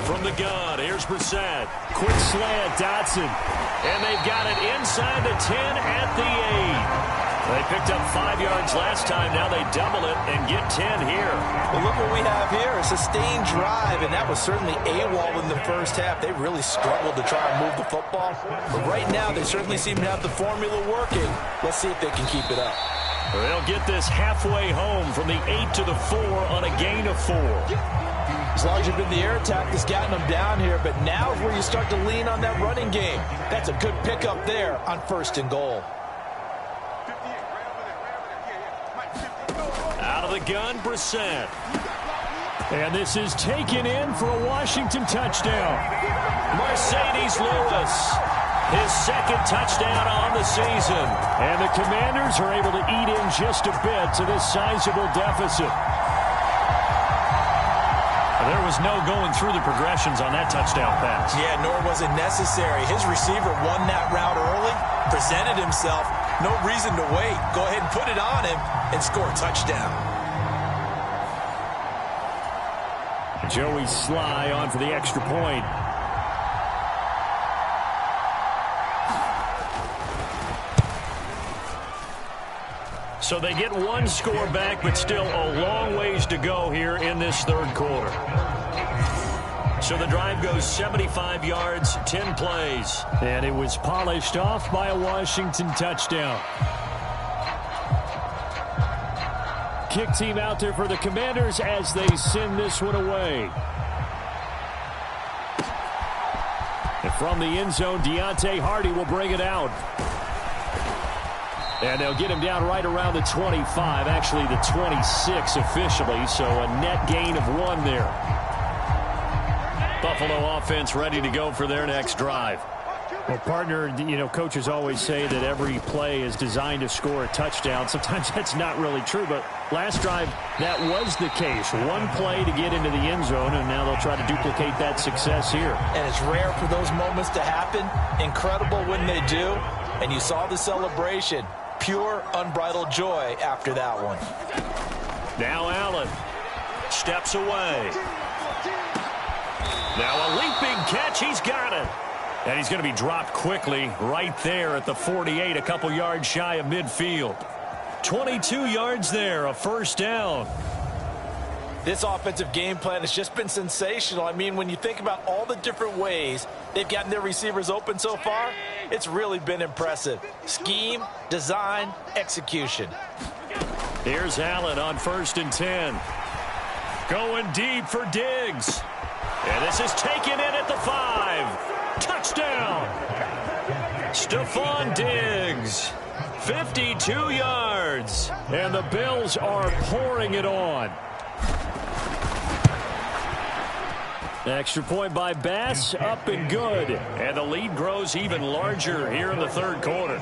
From the gun, here's Brissett. Quick slant, Dotson. And they've got it inside the 10 at the 8. They picked up 5 yards last time. Now they double it and get 10 here. Well, look what we have here. A sustained drive, and that was certainly AWOL in the first half. They really struggled to try and move the football. But right now, they certainly seem to have the formula working. Let's see if they can keep it up. They'll get this halfway home from the 8 to the 4 on a gain of 4. As long as you've been the air attack that's gotten them down here, but now is where you start to lean on that running game. That's a good pickup there on 1st and goal. Out of the gun, Brissett. And this is taken in for a Washington touchdown. Mercedes Lewis, his 2nd touchdown on the season. And the Commanders are able to eat in just a bit to this sizable deficit. There was no going through the progressions on that touchdown pass. Yeah, nor was it necessary. His receiver won that route early, presented himself. No reason to wait. Go ahead and put it on him and score a touchdown. Joey Sly on for the extra point. So they get 1 score back, but still a long ways to go here in this 3rd quarter. So the drive goes 75 yards, 10 plays. And it was polished off by a Washington touchdown. Kick team out there for the Commanders as they send this one away. And from the end zone, Deontay Hardy will bring it out. And they'll get him down right around the 25, actually the 26 officially, so a net gain of 1 there. Buffalo offense ready to go for their next drive. Well, partner, you know, coaches always say that every play is designed to score a touchdown. Sometimes that's not really true, but last drive, that was the case. 1 play to get into the end zone, and now they'll try to duplicate that success here. And it's rare for those moments to happen. Incredible when they do. And you saw the celebration. Pure, unbridled joy after that one. Now Allen steps away. Now a leaping catch. He's got it. And he's going to be dropped quickly right there at the 48, a couple yards shy of midfield. 22 yards there, a 1st down. This offensive game plan has just been sensational. I mean, when you think about all the different ways they've gotten their receivers open so far, it's really been impressive. Scheme, design, execution. Here's Allen on 1st and 10. Going deep for Diggs. And this is taken in at the 5. Touchdown! Stephon Diggs. 52 yards. And the Bills are pouring it on. Extra point by Bass, up and good. And the lead grows even larger here in the 3rd quarter.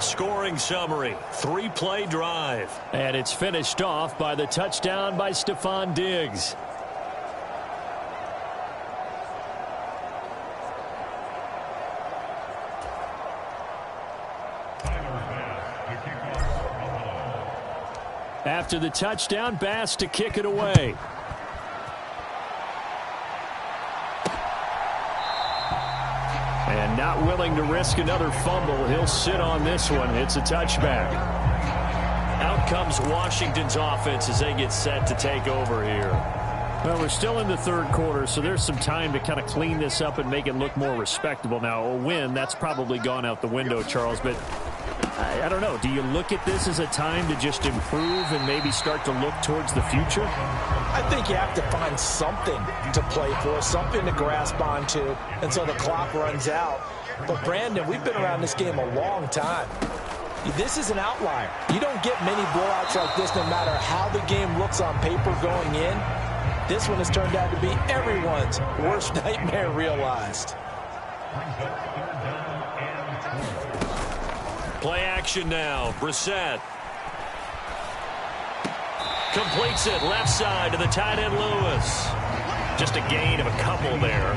Scoring summary, 3-play drive. And it's finished off by the touchdown by Stephon Diggs. After the touchdown, Bass to kick it away. And not willing to risk another fumble. He'll sit on this one. It's a touchback. Out comes Washington's offense as they get set to take over here. Well, we're still in the 3rd quarter, so there's some time to kind of clean this up and make it look more respectable. Now, a win, that's probably gone out the window, Charles, but I don't know. Do you look at this as a time to just improve and maybe start to look towards the future? I think you have to find something to play for, something to grasp onto until the clock runs out. But, Brandon, we've been around this game a long time. This is an outlier. You don't get many blowouts like this no matter how the game looks on paper going in. This one has turned out to be everyone's worst nightmare realized. Play action now. Brissett completes it left side to the tight end Lewis. Just a gain of a couple there.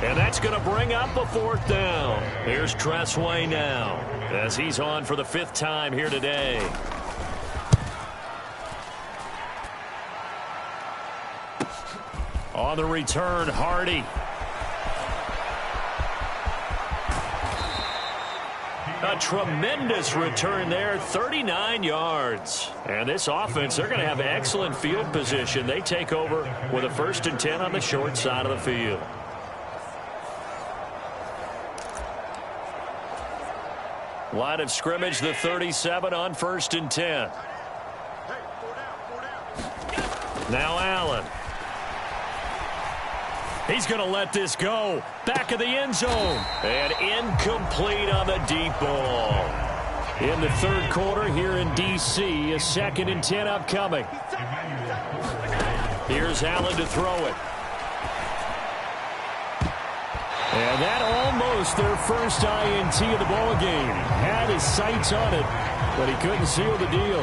And that's going to bring up a 4th down. Here's Tressway now as he's on for the 5th time here today. On the return, Hardy. A tremendous return there, 39 yards. And this offense, they're going to have excellent field position. They take over with a 1st and 10 on the short side of the field. Line of scrimmage, the 37 on 1st and 10. Now Allen. He's going to let this go. Back of the end zone. And incomplete on the deep ball. In the 3rd quarter here in D.C., a 2nd and 10 upcoming. Here's Allen to throw it. And that almost their first INT of the ball game. Had his sights on it, but he couldn't seal the deal.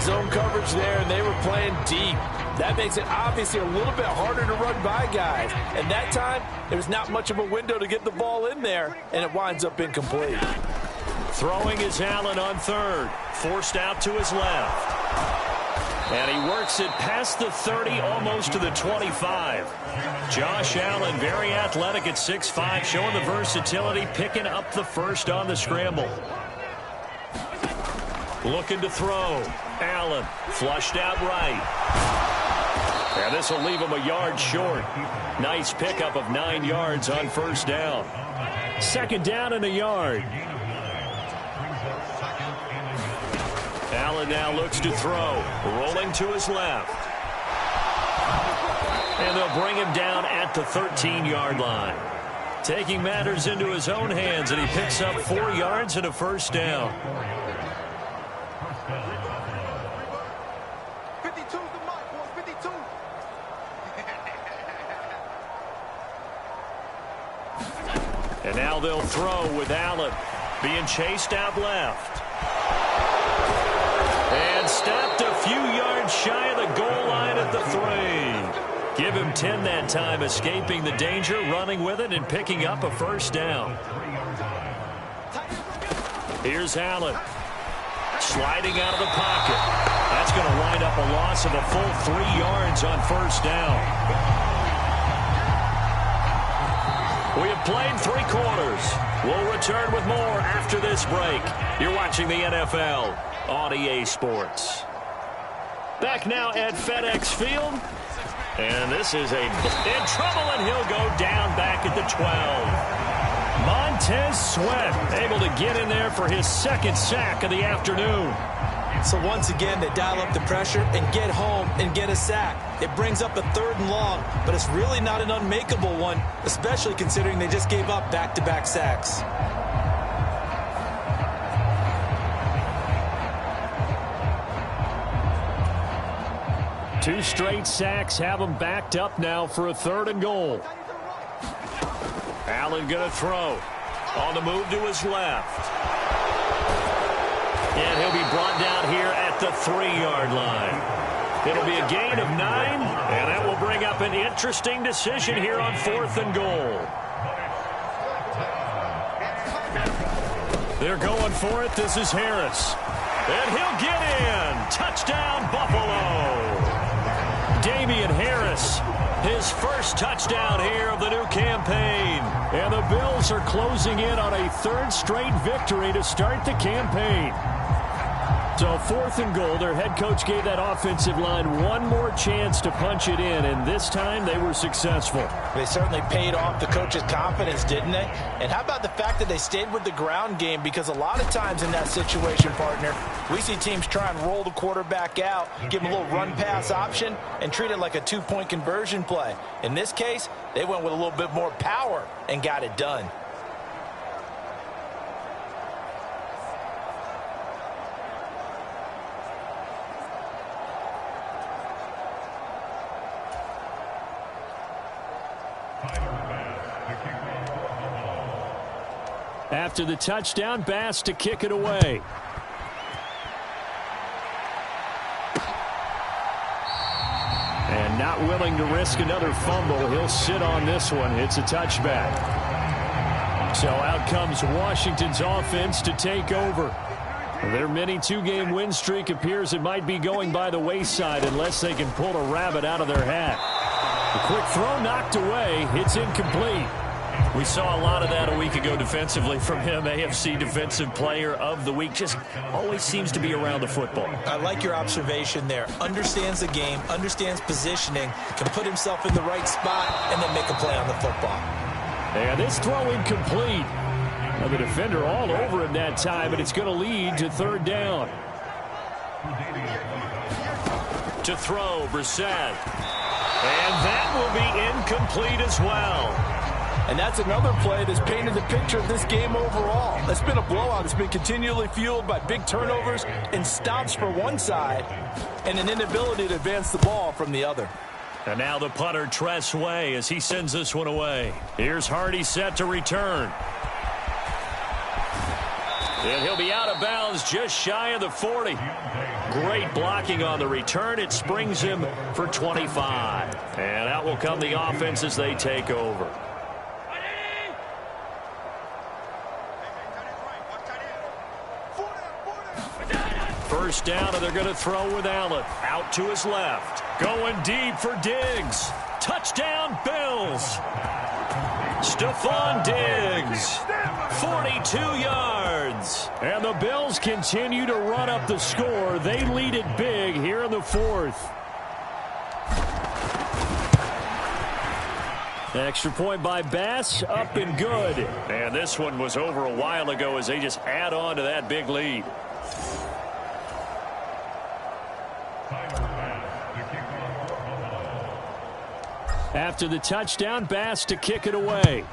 Zone coverage there, and they were playing deep. That makes it obviously a little bit harder to run by guys. And that time, there's not much of a window to get the ball in there, and it winds up incomplete. Throwing is Allen on 3rd. Forced out to his left. And he works it past the 30, almost to the 25. Josh Allen, very athletic at 6'5", showing the versatility, picking up the first on the scramble. Looking to throw. Allen, flushed out right. And this will leave him a yard short. Nice pickup of 9 yards on 1st down. 2nd down and a yard. Allen now looks to throw. Rolling to his left. And they'll bring him down at the 13-yard line. Taking matters into his own hands, and he picks up 4 yards and a 1st down. 52's the mark, boys, 52. And now they'll throw with Allen being chased out left. And stopped a few yards shy of the goal line at the 3. Give him 10 that time, escaping the danger, running with it, and picking up a 1st down. Here's Allen. Sliding out of the pocket. That's going to wind up a loss of a full 3 yards on 1st down. We have played 3 quarters. We'll return with more after this break. You're watching the NFL on EA Sports. Back now at FedEx Field. And this is in trouble, and he'll go down back at the 12. Montez Sweat able to get in there for his 2nd sack of the afternoon. So once again, they dial up the pressure and get home and get a sack. It brings up a 3rd and long, but it's really not an unmakeable one, especially considering they just gave up back-to-back sacks. Two straight sacks have them backed up now for a 3rd and goal. Allen going to throw. On the move to his left. And he'll be brought down here at the 3-yard line. It'll be a gain of 9, and that will bring up an interesting decision here on 4th and goal. They're going for it. This is Harris. And he'll get in. Touchdown, Buffalo. Damian Harris, his 1st touchdown here of the new campaign. And the Bills are closing in on a 3rd straight victory to start the campaign. So 4th and goal, their head coach gave that offensive line one more chance to punch it in, and this time they were successful. They certainly paid off the coach's confidence, didn't they? And how about the fact that they stayed with the ground game? Because a lot of times in that situation, partner, we see teams try and roll the quarterback out, give him a little run-pass option, and treat it like a 2-point conversion play. In this case, they went with a little bit more power and got it done. After the touchdown, Bass to kick it away. And not willing to risk another fumble. He'll sit on this one. It's a touchback. So out comes Washington's offense to take over. Their mini 2-game win streak appears it might be going by the wayside unless they can pull a rabbit out of their hat. The quick throw knocked away. It's incomplete. We saw a lot of that a week ago defensively from him. AFC Defensive Player of the Week. Just always seems to be around the football. I like your observation there. Understands the game, understands positioning, can put himself in the right spot, and then make a play on the football. And this throw incomplete. Now the defender all over him that time, and it's going to lead to third down. To throw, Brissett. And that will be incomplete as well. And that's another play that's painted the picture of this game overall. It's been a blowout. It's been continually fueled by big turnovers and stops for one side and an inability to advance the ball from the other. And now the punter, Tress Way, as he sends this one away. Here's Hardy set to return. And he'll be out of bounds just shy of the 40. Great blocking on the return. It springs him for 25. And out will come the offense as they take over. First down, and they're going to throw with Allen. Out to his left. Going deep for Diggs. Touchdown, Bills. Stephon Diggs. 42 yards. And the Bills continue to run up the score. They lead it big here in the fourth. Extra point by Bass, up and good. And this one was over a while ago as they just add on to that big lead. After the touchdown, Bass to kick it away.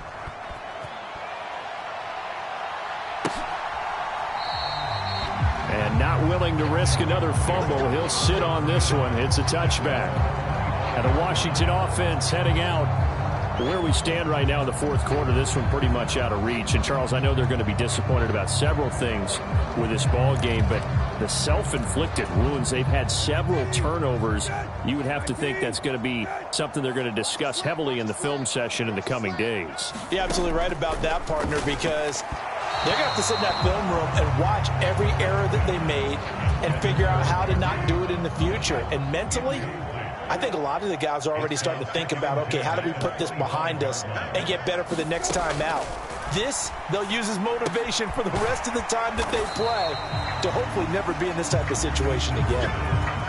And not willing to risk another fumble. He'll sit on this one. It's a touchback. And the Washington offense heading out. Where we stand right now in the fourth quarter, this one pretty much out of reach. And, Charles, I know they're going to be disappointed about several things with this ball game, but the self-inflicted wounds, they've had several turnovers. You would have to think that's going to be something they're going to discuss heavily in the film session in the coming days. You're absolutely right about that, partner, because they're going to have to sit in that film room and watch every error that they made and figure out how to not do it in the future. And mentally, I think a lot of the guys are already starting to think about, okay, how do we put this behind us and get better for the next time out? This, they'll use as motivation for the rest of the time that they play to hopefully never be in this type of situation again.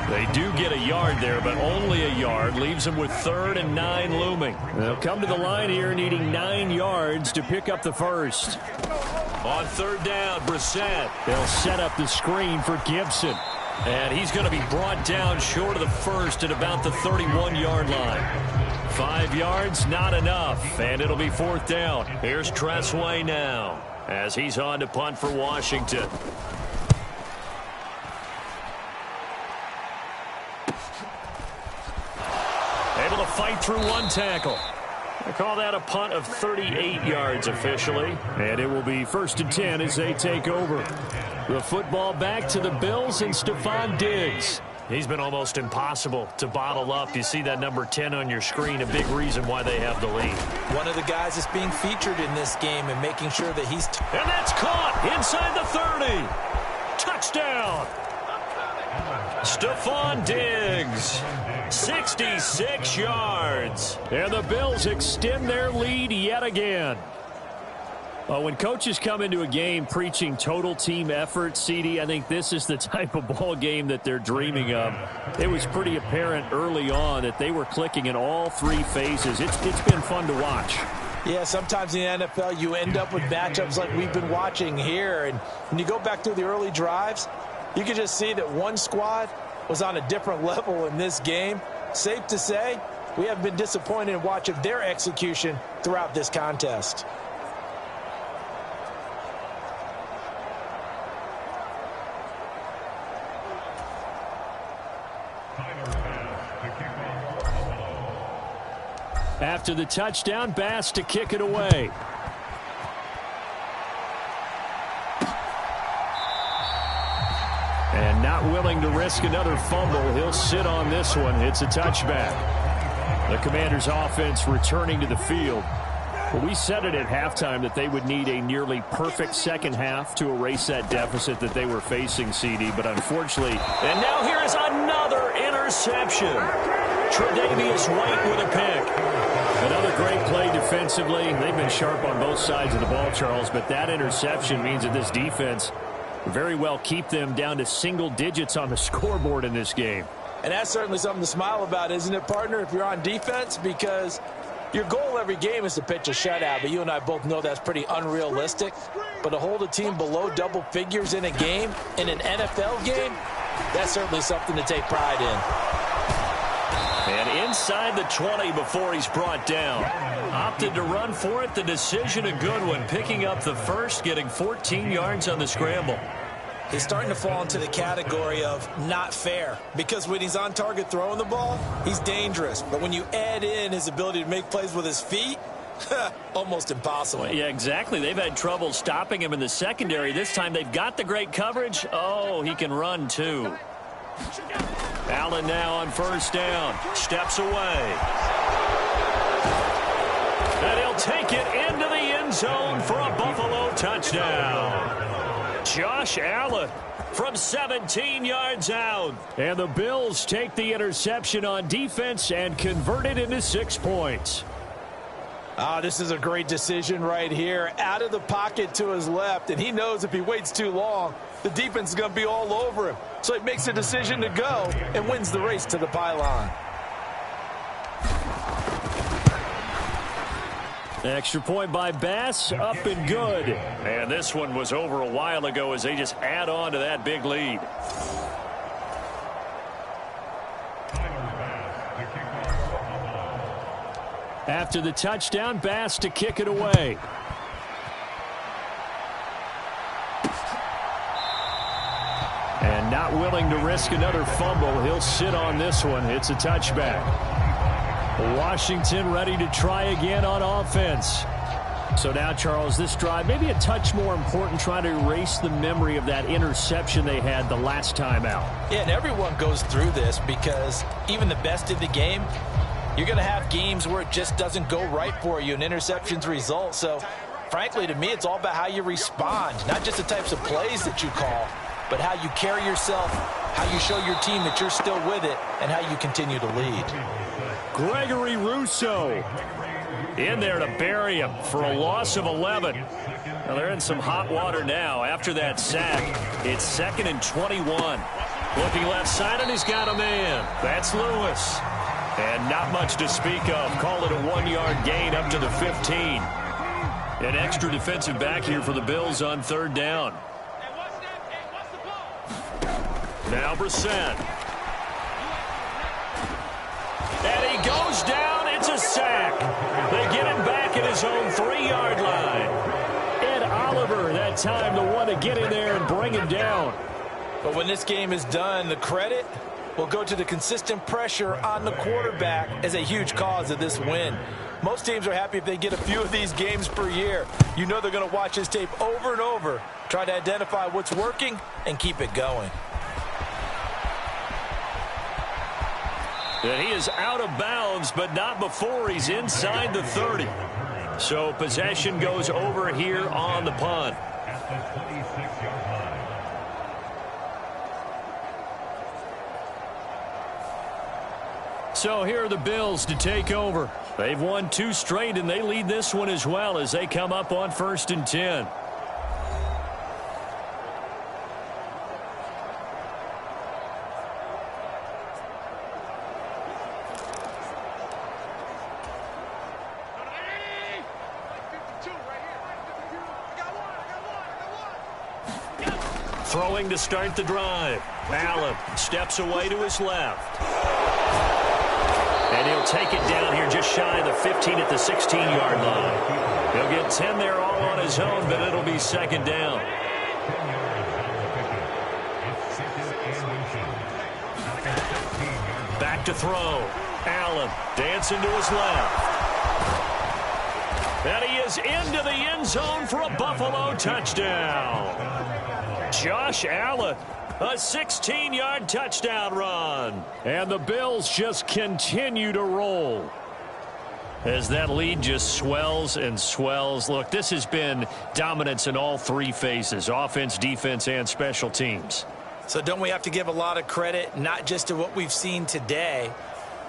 They do get a yard there, but only a yard. Leaves them with 3rd and 9 looming. They'll come to the line here needing 9 yards to pick up the first. On 3rd down, Brissett. They'll set up the screen for Gibson. And he's going to be brought down short of the first at about the 31-yard line. 5 yards, not enough. And it'll be 4th down. Here's Tress Way now as he's on to punt for Washington. Able to fight through one tackle. I call that a punt of 38 yards officially. And it will be 1st and 10 as they take over. The football back to the Bills and Stephon Diggs. He's been almost impossible to bottle up. You see that number 10 on your screen, a big reason why they have the lead. One of the guys that's being featured in this game and making sure that he's... And that's caught inside the 30. Touchdown. Stephon Diggs. 66 yards. And the Bills extend their lead yet again. When coaches come into a game preaching total team effort, CD, I think this is the type of ball game that they're dreaming of. It was pretty apparent early on that they were clicking in all 3 phases. It's been fun to watch. Yeah, sometimes in the NFL you end up with matchups like we've been watching here. And when you go back to the early drives, you can just see that one squad was on a different level in this game. Safe to say, we have been disappointed in watching their execution throughout this contest. After the touchdown, Bass to kick it away. And not willing to risk another fumble. He'll sit on this one. It's a touchback. The Commanders' offense returning to the field. Well, we said it at halftime that they would need a nearly perfect second half to erase that deficit that they were facing, CD. But unfortunately, and now here is another interception. Tre'Davious White with a pick. Another great play defensively. They've been sharp on both sides of the ball, Charles, but that interception means that this defense very well keep them down to single digits on the scoreboard in this game. And that's certainly something to smile about, isn't it, partner, if you're on defense? Because your goal every game is to pitch a shutout, but you and I both know that's pretty unrealistic. But to hold a team below double figures in a game, in an NFL game, that's certainly something to take pride in. And inside the 20 before he's brought down. Opted to run for it. The decision a good one. Picking up the first, getting 14 yards on the scramble. He's starting to fall into the category of not fair, because when he's on target throwing the ball, he's dangerous. But when you add in his ability to make plays with his feet, almost impossible. Well, yeah, exactly. They've had trouble stopping him in the secondary. This time they've got the great coverage. Oh, he can run too. Allen now on first down. Steps away. And he'll take it into the end zone for a Buffalo touchdown. Josh Allen from 17 yards out. And the Bills take the interception on defense and convert it into 6 points. This is a great decision right here. Out of the pocket to his left, and he knows if he waits too long, the defense is going to be all over him. So he makes a decision to go and wins the race to the pylon. Extra point by Bass, up and good. And this one was over a while ago as they just add on to that big lead. After the touchdown, Bass to kick it away. And not willing to risk another fumble. He'll sit on this one. It's a touchback. Washington ready to try again on offense. So now, Charles, this drive maybe a touch more important, trying to erase the memory of that interception they had the last time out. Yeah, and everyone goes through this, because even the best in the game, you're going to have games where it just doesn't go right for you and interceptions result. So, frankly, to me, it's all about how you respond, not just the types of plays that you call, but how you carry yourself, how you show your team that you're still with it, and how you continue to lead. Gregory Rousseau in there to bury him for a loss of 11. Well, they're in some hot water now after that sack. It's 2nd and 21. Looking left side, and he's got a man. That's Lewis. And not much to speak of. Call it a 1-yard gain up to the 15. An extra defensive back here for the Bills on 3rd down. Now Brissett. And he goes down. It's a sack. They get him back at his own 3-yard line. Ed Oliver that time the one to get in there and bring him down. But when this game is done, the credit will go to the consistent pressure on the quarterback as a huge cause of this win. Most teams are happy if they get a few of these games per year. You know they're going to watch his tape over and over, try to identify what's working and keep it going. And he is out of bounds, but not before he's inside the 30. So possession goes over here on the punt. So here are the Bills to take over. They've won 2 straight, and they lead this one as well as they come up on 1st and 10. Throwing to start the drive. Allen steps away to his left. And he'll take it down here just shy of the 15 at the 16-yard line. He'll get 10 there all on his own, but it'll be 2nd down. Back to throw. Allen dancing to his left. And he is into the end zone for a Buffalo touchdown. Josh Allen, a 16-yard touchdown run. And the Bills just continue to roll as that lead just swells and swells. Look, this has been dominance in all 3 phases, offense, defense, and special teams. So don't we have to give a lot of credit, not just to what we've seen today,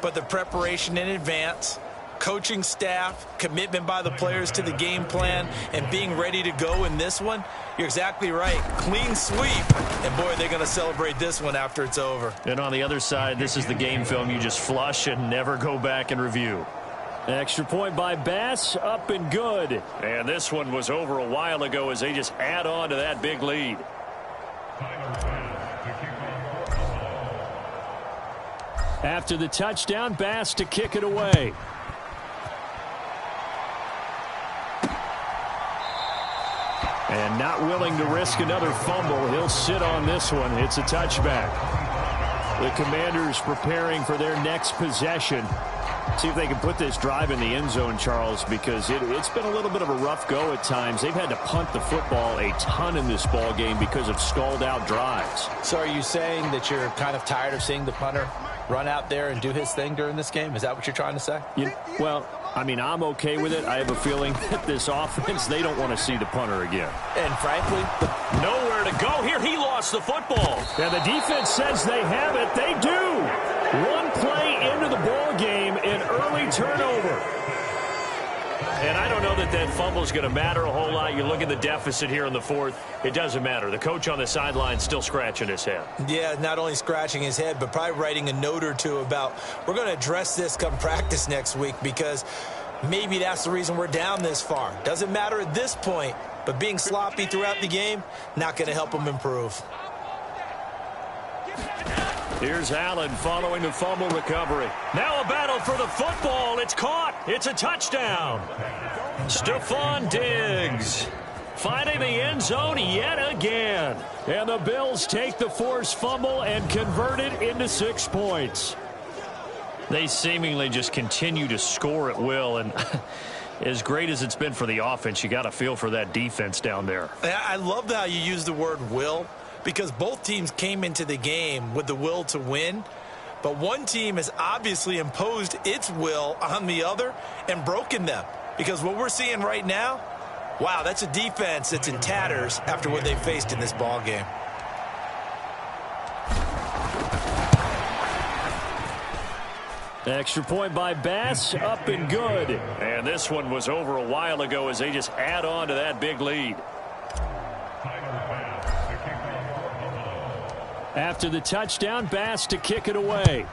but the preparation in advance, coaching staff, commitment by the players to the game plan, and being ready to go in this one, you're exactly right. Clean sweep. And, boy, they're going to celebrate this one after it's over. And on the other side, this is the game film you just flush and never go back and review. Extra point by Bass, up and good. And this one was over a while ago as they just add on to that big lead. After the touchdown, Bass to kick it away. And not willing to risk another fumble. He'll sit on this one. It's a touchback. The Commanders preparing for their next possession. See if they can put this drive in the end zone, Charles, because it's been a little bit of a rough go at times. They've had to punt the football a ton in this ball game because of stalled out drives. So are you saying that you're kind of tired of seeing the punter run out there and do his thing during this game? Is that what you're trying to say? Well, I mean, I'm okay with it. I have a feeling that this offense, they don't want to see the punter again. And frankly, nowhere to go here. He lost the football. And the defense says they have it. They do. One play into the ball game, an early turnover. And I don't know that that fumble is going to matter a whole lot. You look at the deficit here in the fourth. It doesn't matter. The coach on the sideline still scratching his head. Yeah, not only scratching his head, but probably writing a note or two about, we're going to address this come practice next week because maybe that's the reason we're down this far. Doesn't matter at this point, but being sloppy throughout the game, not going to help him improve. Here's Allen following the fumble recovery. Now a battle for the football. It's caught. It's a touchdown. Stephon Diggs finding the end zone yet again. And the Bills take the forced fumble and convert it into 6 points. They seemingly just continue to score at will. And as great as it's been for the offense, you got to feel for that defense down there. I love how you use the word will, because both teams came into the game with the will to win, but one team has obviously imposed its will on the other and broken them. Because what we're seeing right now, wow, that's a defense that's in tatters after what they faced in this ball game. Extra point by Bass, up and good. And this one was over a while ago as they just add on to that big lead. After the touchdown, Bass to kick it away.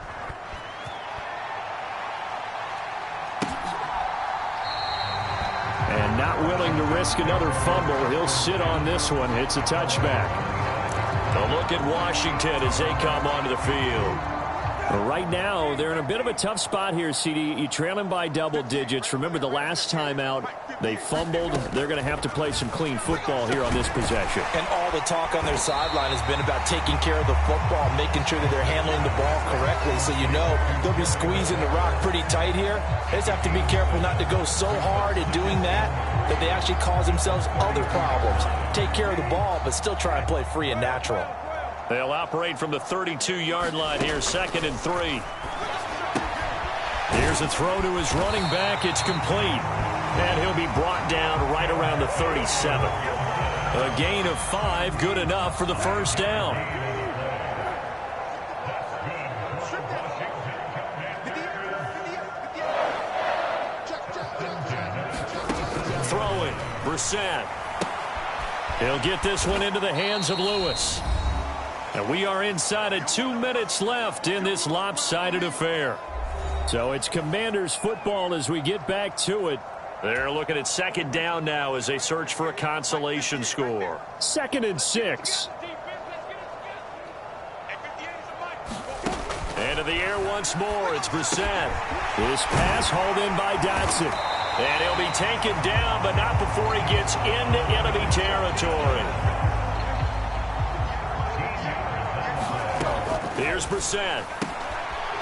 And not willing to risk another fumble, he'll sit on this one. It's a touchback. A look at Washington as they come onto the field. Right now, they're in a bit of a tough spot here, CD. You trail them by double digits. Remember the last time out, they fumbled. They're going to have to play some clean football here on this possession. And all the talk on their sideline has been about taking care of the football, making sure that they're handling the ball correctly. So you know they'll be squeezing the rock pretty tight here. They just have to be careful not to go so hard at doing that they actually cause themselves other problems. Take care of the ball, but still try and play free and natural. They'll operate from the 32-yard line here, 2nd and 3. Here's a throw to his running back. It's complete. And he'll be brought down right around the 37. A gain of 5, good enough for the first down. Throwing, Brissett. He'll get this one into the hands of Lewis. And we are inside of 2 minutes left in this lopsided affair. So it's Commanders football as we get back to it. They're looking at 2nd down now as they search for a consolation score. 2nd and 6. Into the air once more. It's Brissett. This pass hauled in by Dotson. And he'll be taken down, but not before he gets into enemy territory. Here's Brissett.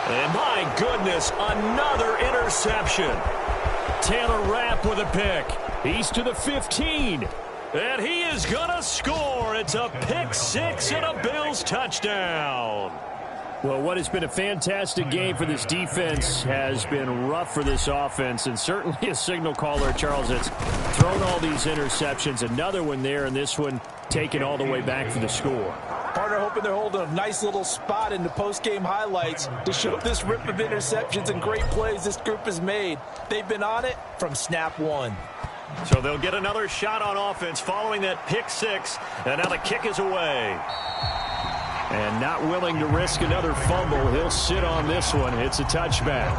And my goodness, another interception. Taylor Rapp with a pick. He's to the 15. And he is going to score. It's a pick 6 and a Bills touchdown. Well, what has been a fantastic game for this defense has been rough for this offense, and certainly a signal caller, Charles, that's thrown all these interceptions. Another one there, and this one taken all the way back for the score. Partner hoping they're holding a nice little spot in the post-game highlights to show this rip of interceptions and great plays this group has made. They've been on it from snap one. So they'll get another shot on offense following that pick six. And now the kick is away. And not willing to risk another fumble. He'll sit on this one. It's a touchback.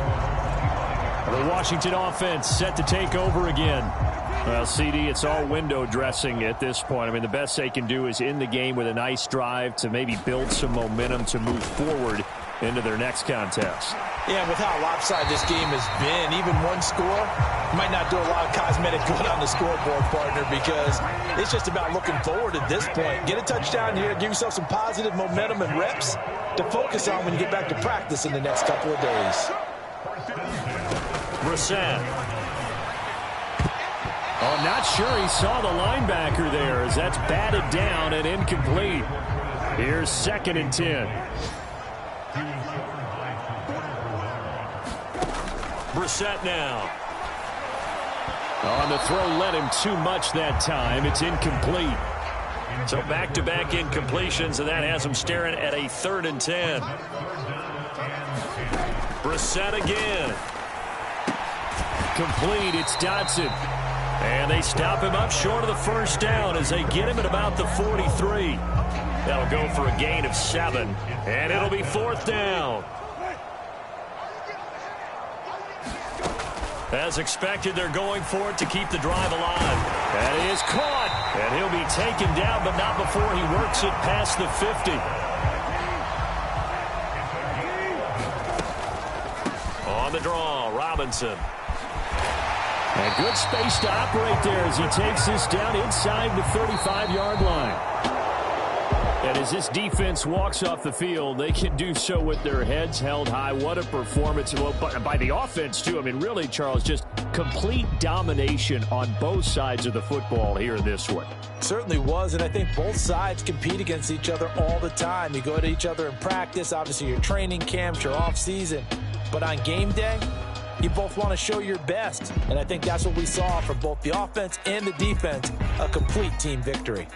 The Washington offense set to take over again. Well, CD, it's all window dressing at this point. I mean, the best they can do is end the game with a nice drive to maybe build some momentum to move forward into their next contest. Yeah, with how lopsided this game has been, even one score might not do a lot of cosmetic good on the scoreboard, partner, because it's just about looking forward at this point. Get a touchdown here, give yourself some positive momentum and reps to focus on when you get back to practice in the next couple of days. Brissett. Oh, not sure he saw the linebacker there as that's batted down and incomplete. Here's 2nd and 10. Brissett now. On the throw, led him too much that time. It's incomplete. So back-to-back incompletions, and that has him staring at a 3rd and 10. Brissett again. Complete. It's Dotson. And they stop him up short of the first down as they get him at about the 43. That'll go for a gain of 7. And it'll be 4th down. As expected, they're going for it to keep the drive alive. That is caught. And he'll be taken down, but not before he works it past the 50. On the draw, Robinson. And good space to operate there as he takes this down inside the 35-yard line. And as this defense walks off the field, they can do so with their heads held high. What a performance. Well, by the offense, too. I mean, really, Charles, just complete domination on both sides of the football here in this one. Certainly was, and I think both sides compete against each other all the time. You go to each other in practice, obviously your training camps, your off-season. But on game day, you both want to show your best, and I think that's what we saw from both the offense and the defense, a complete team victory.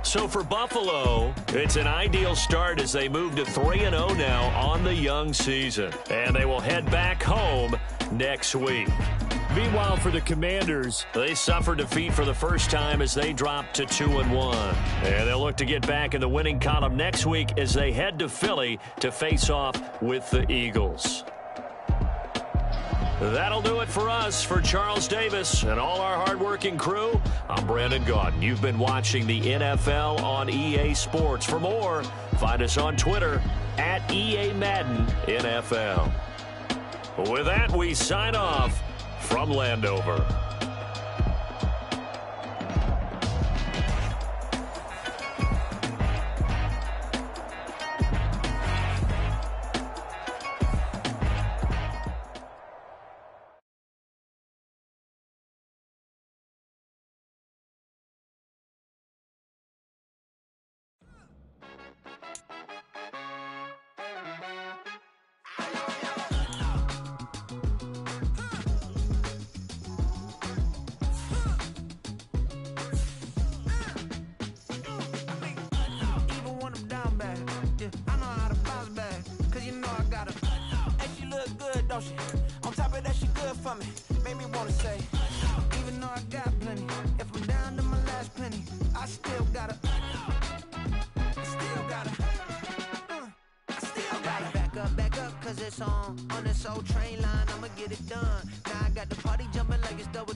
So for Buffalo, it's an ideal start as they move to 3-0 now on the young season, and they will head back home next week. Meanwhile, for the Commanders, they suffered defeat for the first time as they dropped to 2-1. And they'll look to get back in the winning column next week as they head to Philly to face off with the Eagles. That'll do it for us. For Charles Davis and all our hardworking crew, I'm Brandon Gaudin. You've been watching the NFL on EA Sports. For more, find us on Twitter at EA Madden NFL. With that, we sign off from Landover. On top of that, she good for me. Made me wanna say, even though I got plenty, if I'm down to my last penny, I still gotta back up, cause it's on this old train line, I'ma get it done. Now I got the party jumping like it's double.